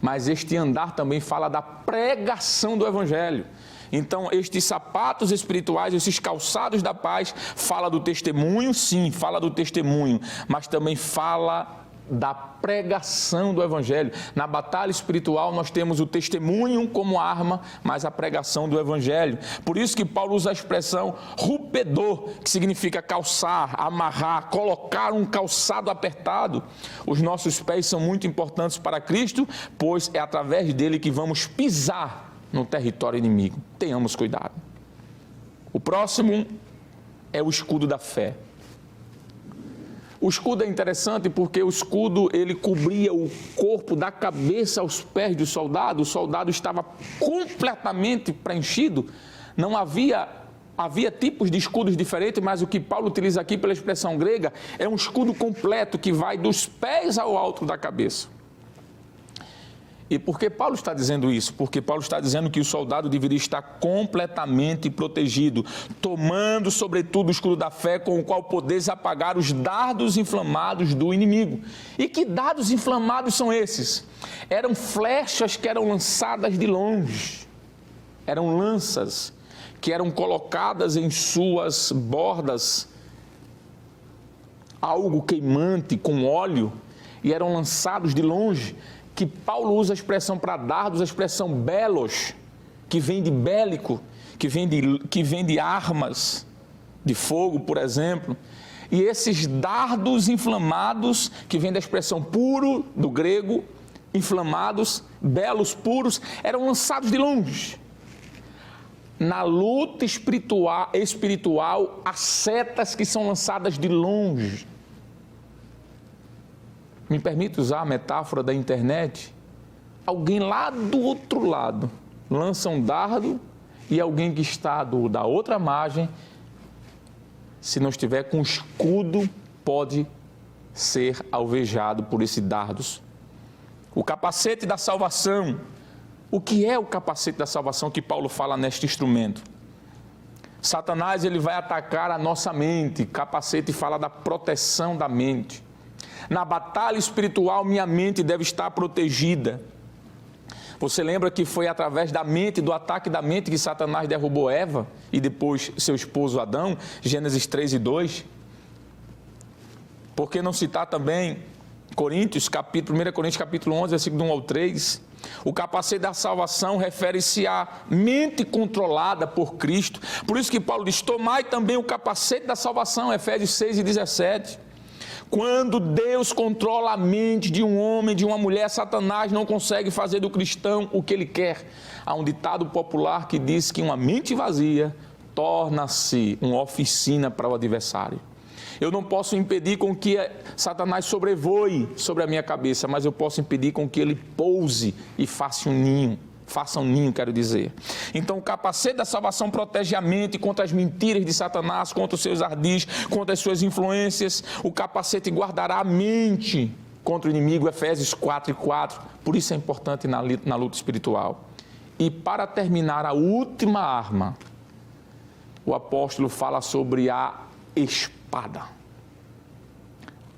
Mas este andar também fala da pregação do Evangelho. Então, estes sapatos espirituais, esses calçados da paz, fala do testemunho, sim, fala do testemunho, mas também fala da pregação do Evangelho. Na batalha espiritual nós temos o testemunho como arma, mas a pregação do Evangelho. Por isso que Paulo usa a expressão rupedor, que significa calçar, amarrar, colocar um calçado apertado. Os nossos pés são muito importantes para Cristo, pois é através dele que vamos pisar no território inimigo. Tenhamos cuidado. O próximo é o escudo da fé. O escudo é interessante porque o escudo, ele cobria o corpo da cabeça aos pés do soldado. O soldado estava completamente preenchido. Não havia tipos de escudos diferentes, mas o que Paulo utiliza aqui pela expressão grega é um escudo completo que vai dos pés ao alto da cabeça. E por que Paulo está dizendo isso? Porque Paulo está dizendo que o soldado deveria estar completamente protegido, tomando sobretudo o escudo da fé com o qual poderes apagar os dardos inflamados do inimigo. E que dardos inflamados são esses? Eram flechas que eram lançadas de longe, eram lanças que eram colocadas em suas bordas, algo queimante com óleo, e eram lançados de longe, que Paulo usa a expressão para dardos, a expressão belos, que vem de bélico, que vem de armas de fogo, por exemplo. E esses dardos inflamados, que vem da expressão puro, do grego, inflamados, belos, puros, eram lançados de longe. Na luta espiritual, há setas que são lançadas de longe. Me permite usar a metáfora da internet? Alguém lá do outro lado lança um dardo e alguém que está da outra margem, se não estiver com escudo, pode ser alvejado por esses dardos. O capacete da salvação. O que é o capacete da salvação que Paulo fala neste instrumento? Satanás, ele vai atacar a nossa mente. Capacete fala da proteção da mente. Na batalha espiritual, minha mente deve estar protegida. Você lembra que foi através da mente, do ataque da mente, que Satanás derrubou Eva e depois seu esposo Adão? Gênesis 3 e 2. Por que não citar também 1 Coríntios capítulo 11, versículo 1 ao 3? O capacete da salvação refere-se à mente controlada por Cristo. Por isso que Paulo diz, tomai também o capacete da salvação, Efésios 6 e 17. Quando Deus controla a mente de um homem, de uma mulher, Satanás não consegue fazer do cristão o que ele quer. Há um ditado popular que diz que uma mente vazia torna-se uma oficina para o adversário. Eu não posso impedir com que Satanás sobrevoe sobre a minha cabeça, mas eu posso impedir com que ele pouse e faça um ninho. Quero dizer. Então, o capacete da salvação protege a mente contra as mentiras de Satanás, contra os seus ardis, contra as suas influências. O capacete guardará a mente contra o inimigo, Efésios 4 e 4. Por isso é importante na luta espiritual. E para terminar, a última arma, o apóstolo fala sobre a espada.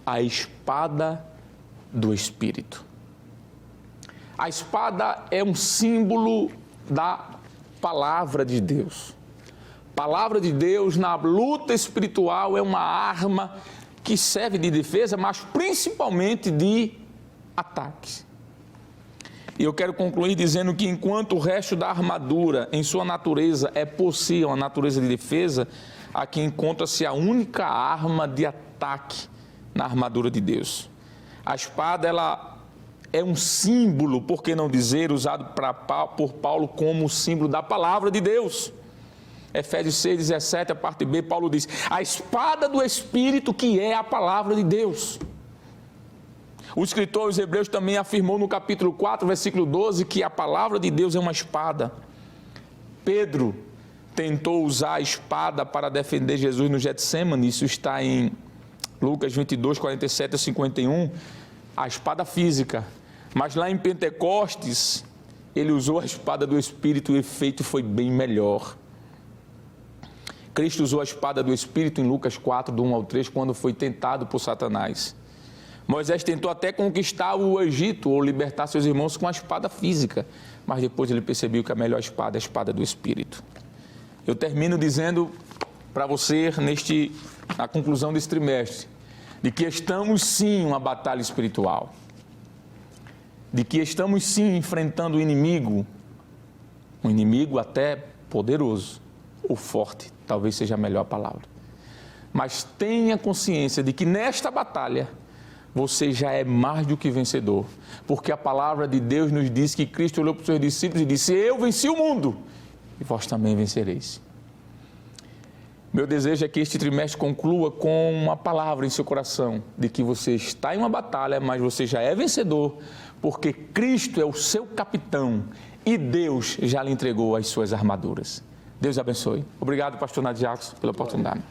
A espada do Espírito. A espada é um símbolo da palavra de Deus. Palavra de Deus na luta espiritual é uma arma que serve de defesa, mas principalmente de ataque. E eu quero concluir dizendo que enquanto o resto da armadura, em sua natureza, é possível, a natureza de defesa, aqui encontra-se a única arma de ataque na armadura de Deus. A espada, ela é um símbolo, por que não dizer, usado por Paulo como símbolo da palavra de Deus. Efésios 6, 17, a parte B, Paulo diz, a espada do Espírito que é a palavra de Deus. O escritor aos Hebreus também afirmou no capítulo 4, versículo 12, que a palavra de Deus é uma espada. Pedro tentou usar a espada para defender Jesus no Getsêmani, isso está em Lucas 22, 47 a 51, a espada física. Mas lá em Pentecostes, ele usou a espada do Espírito e o efeito foi bem melhor. Cristo usou a espada do Espírito em Lucas 4, do 1 ao 3, quando foi tentado por Satanás. Moisés tentou até conquistar o Egito ou libertar seus irmãos com a espada física, mas depois ele percebeu que a melhor espada é a espada do Espírito. Eu termino dizendo para você, na conclusão desse trimestre, de que estamos sim em uma batalha espiritual, de que estamos sim enfrentando um inimigo até poderoso ou forte, talvez seja a melhor palavra. Mas tenha consciência de que nesta batalha você já é mais do que vencedor, porque a palavra de Deus nos diz que Cristo olhou para os seus discípulos e disse, eu venci o mundo e vós também vencereis. Meu desejo é que este trimestre conclua com uma palavra em seu coração, de que você está em uma batalha, mas você já é vencedor, porque Cristo é o seu capitão e Deus já lhe entregou as suas armaduras. Deus abençoe. Obrigado, pastor Nadiacos, pela oportunidade.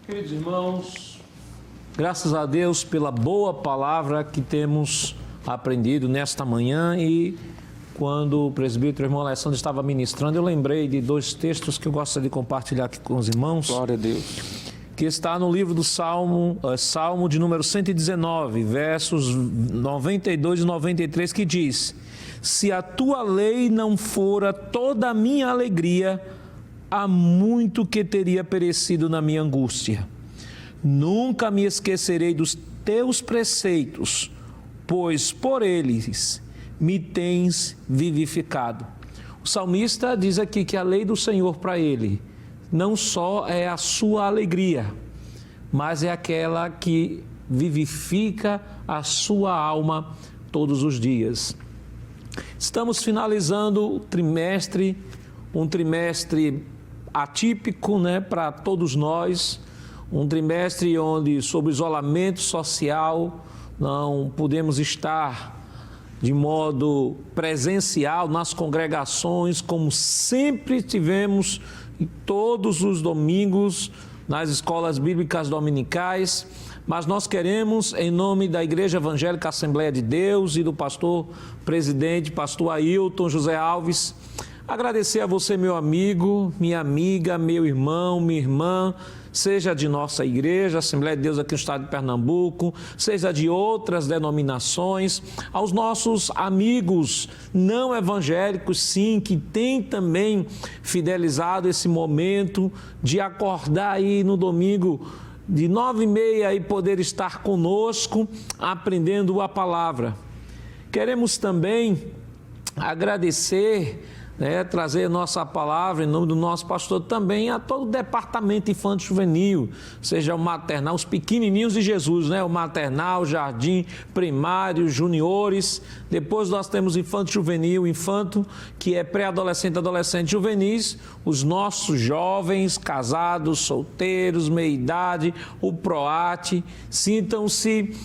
Queridos irmãos, graças a Deus pela boa palavra que temos aprendido nesta manhã, e quando o presbítero irmão Alessandro estava ministrando, eu lembrei de 2 textos que eu gostaria de compartilhar aqui com os irmãos. Glória a Deus. Que está no livro do Salmo de número 119, versos 92 e 93, que diz: se a tua lei não fora toda a minha alegria, há muito que teria perecido na minha angústia. Nunca me esquecerei dos teus preceitos, pois por eles me tens vivificado. O salmista diz aqui que a lei do Senhor para ele não só é a sua alegria, mas é aquela que vivifica a sua alma todos os dias. Estamos finalizando o trimestre, um trimestre atípico, para todos nós, um trimestre onde, sob isolamento social, não podemos estar de modo presencial nas congregações, como sempre tivemos todos os domingos nas escolas bíblicas dominicais, mas nós queremos, em nome da Igreja Evangélica Assembleia de Deus e do pastor presidente, pastor Ailton José Alves, agradecer a você, meu amigo, minha amiga, meu irmão, minha irmã, seja de nossa igreja, Assembleia de Deus aqui no estado de Pernambuco, seja de outras denominações, aos nossos amigos não evangélicos, sim, que têm também fidelizado esse momento de acordar aí no domingo de 9h30 e poder estar conosco aprendendo a palavra. Queremos também agradecer, trazer nossa palavra em nome do nosso pastor também a todo o departamento infantil juvenil, seja o maternal, os pequenininhos de Jesus, o maternal, jardim, primário, juniores. Depois nós temos infanto juvenil, infanto, que é pré-adolescente, adolescente, juvenis, os nossos jovens, casados, solteiros, meia-idade, o PROAT. Sintam-se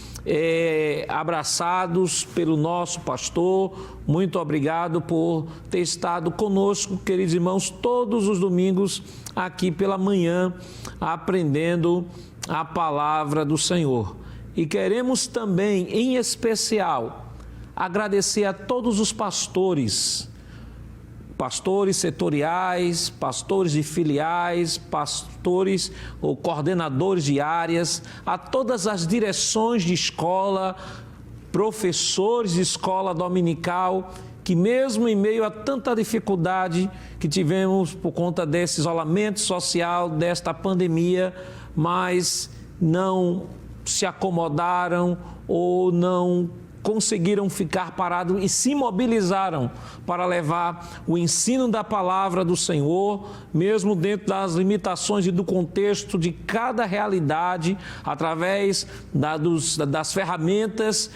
abraçados pelo nosso pastor. Muito obrigado por ter estado conosco, queridos irmãos, todos os domingos aqui pela manhã, aprendendo a palavra do Senhor. E queremos também, em especial, agradecer a todos os pastores setoriais, pastores de filiais, pastores ou coordenadores de áreas, a todas as direções de escola, professores de escola dominical, que mesmo em meio a tanta dificuldade que tivemos por conta desse isolamento social, desta pandemia, mas não se acomodaram ou não conseguiram ficar parados e se mobilizaram para levar o ensino da palavra do Senhor, mesmo dentro das limitações e do contexto de cada realidade, através das ferramentas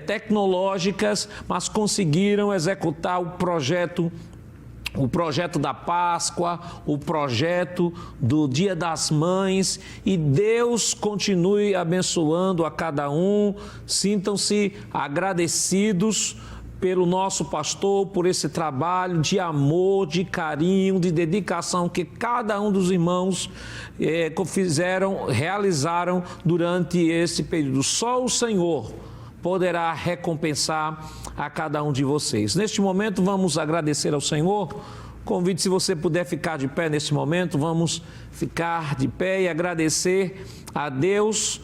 tecnológicas, mas conseguiram executar o projeto da Páscoa, o projeto do Dia das Mães, e Deus continue abençoando a cada um. Sintam-se agradecidos pelo nosso pastor, por esse trabalho de amor, de carinho, de dedicação que cada um dos irmãos realizaram durante esse período. Só o Senhor poderá recompensar a cada um de vocês. Neste momento, vamos agradecer ao Senhor. Convido, se você puder ficar de pé neste momento, vamos ficar de pé e agradecer a Deus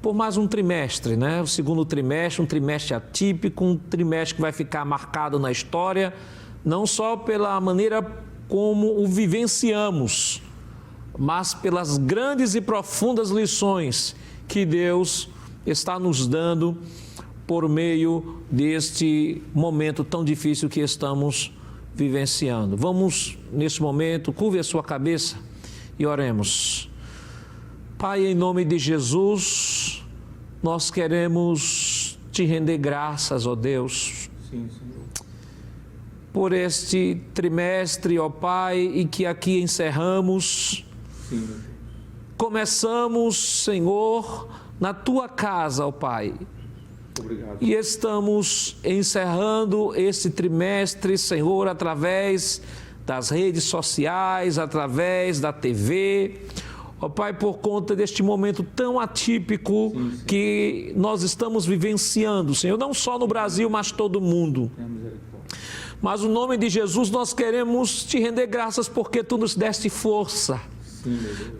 por mais um trimestre, O segundo trimestre, um trimestre atípico, um trimestre que vai ficar marcado na história, não só pela maneira como o vivenciamos, mas pelas grandes e profundas lições que Deus está nos dando por meio deste momento tão difícil que estamos vivenciando. Vamos, nesse momento, curve a sua cabeça e oremos. Pai, em nome de Jesus, nós queremos te render graças, ó Deus. Sim, Senhor. por este trimestre, ó Pai, e que aqui encerramos. Começamos, Senhor, na Tua casa, ó Pai. Obrigado. E estamos encerrando esse trimestre, Senhor, através das redes sociais, através da TV. Ó Pai, por conta deste momento tão atípico que nós estamos vivenciando, Senhor, não só no Brasil, mas todo mundo. Mas no nome de Jesus nós queremos te render graças porque Tu nos deste força.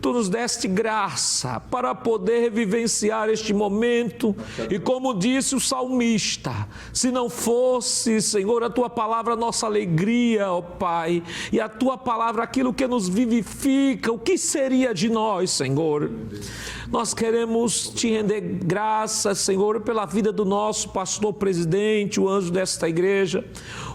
Tu nos deste graça para poder vivenciar este momento. E como disse o salmista, se não fosse, Senhor, a Tua palavra, a nossa alegria, ó Pai, e a Tua palavra, aquilo que nos vivifica, o que seria de nós, Senhor? Nós queremos te render graças, Senhor, pela vida do nosso pastor presidente, o anjo desta igreja,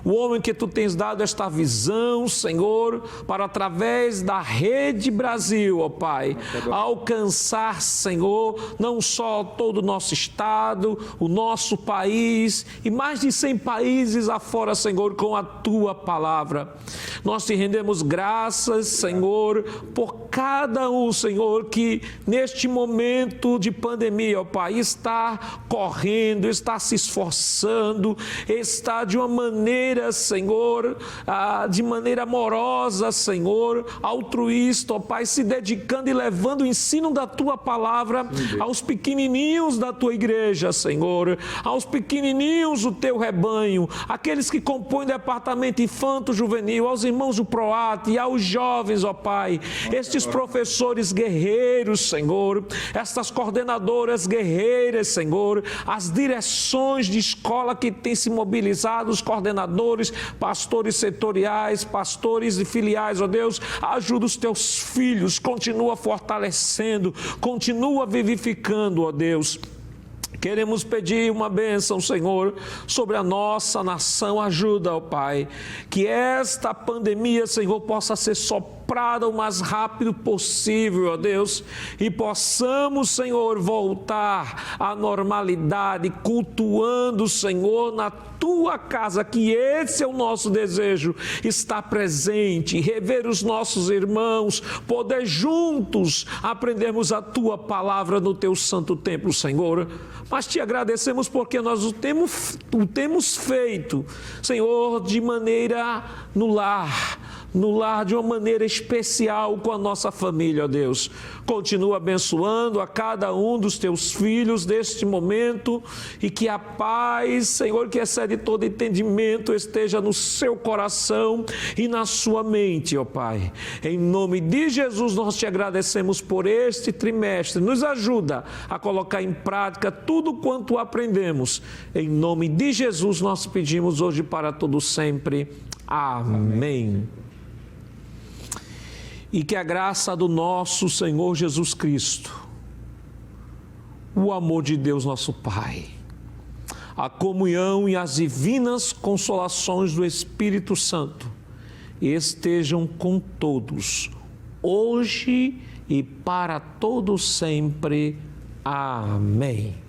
o homem que Tu tens dado esta visão, Senhor, para através da Rede Brasil, ó Pai, alcançar, Senhor, não só todo o nosso estado, o nosso país e mais de 100 países afora, Senhor, com a Tua palavra. Nós te rendemos graças, Senhor, por cada um, Senhor, que neste momento de pandemia, ó Pai, está correndo, está se esforçando, está de uma maneira, Senhor, de maneira amorosa, Senhor, altruísta, ó Pai, se dedicando e levando o ensino da Tua palavra aos pequenininhos da Tua igreja, Senhor, aos pequenininhos do Teu rebanho, aqueles que compõem o departamento infanto-juvenil, aos irmãos do PROAT e aos jovens, ó Pai, estes professores guerreiros, Senhor, estas coordenadoras guerreiras, Senhor, as direções de escola que têm se mobilizado, os coordenadores, pastores setoriais, pastores e filiais, ó Deus, ajuda os Teus filhos, continua fortalecendo, continua vivificando, ó Deus. Queremos pedir uma bênção, Senhor, sobre a nossa nação. Ajuda, ó Pai, que esta pandemia, Senhor, possa ser soprada o mais rápido possível, ó Deus, e possamos, Senhor, voltar à normalidade, cultuando, Senhor, na Tua casa, que esse é o nosso desejo, estar presente, rever os nossos irmãos, poder juntos aprendermos a Tua palavra no Teu santo templo, Senhor. Mas Te agradecemos porque nós o temos feito, Senhor, de maneira no lar de uma maneira especial com a nossa família, ó Deus. Continua abençoando a cada um dos Teus filhos neste momento e que a paz, Senhor, que excede todo entendimento, esteja no seu coração e na sua mente, ó Pai. Em nome de Jesus, nós Te agradecemos por este trimestre. Nos ajuda a colocar em prática tudo quanto aprendemos. Em nome de Jesus, nós pedimos hoje para todo sempre. Amém. E que a graça do nosso Senhor Jesus Cristo, o amor de Deus nosso Pai, a comunhão e as divinas consolações do Espírito Santo estejam com todos, hoje e para todos sempre. Amém.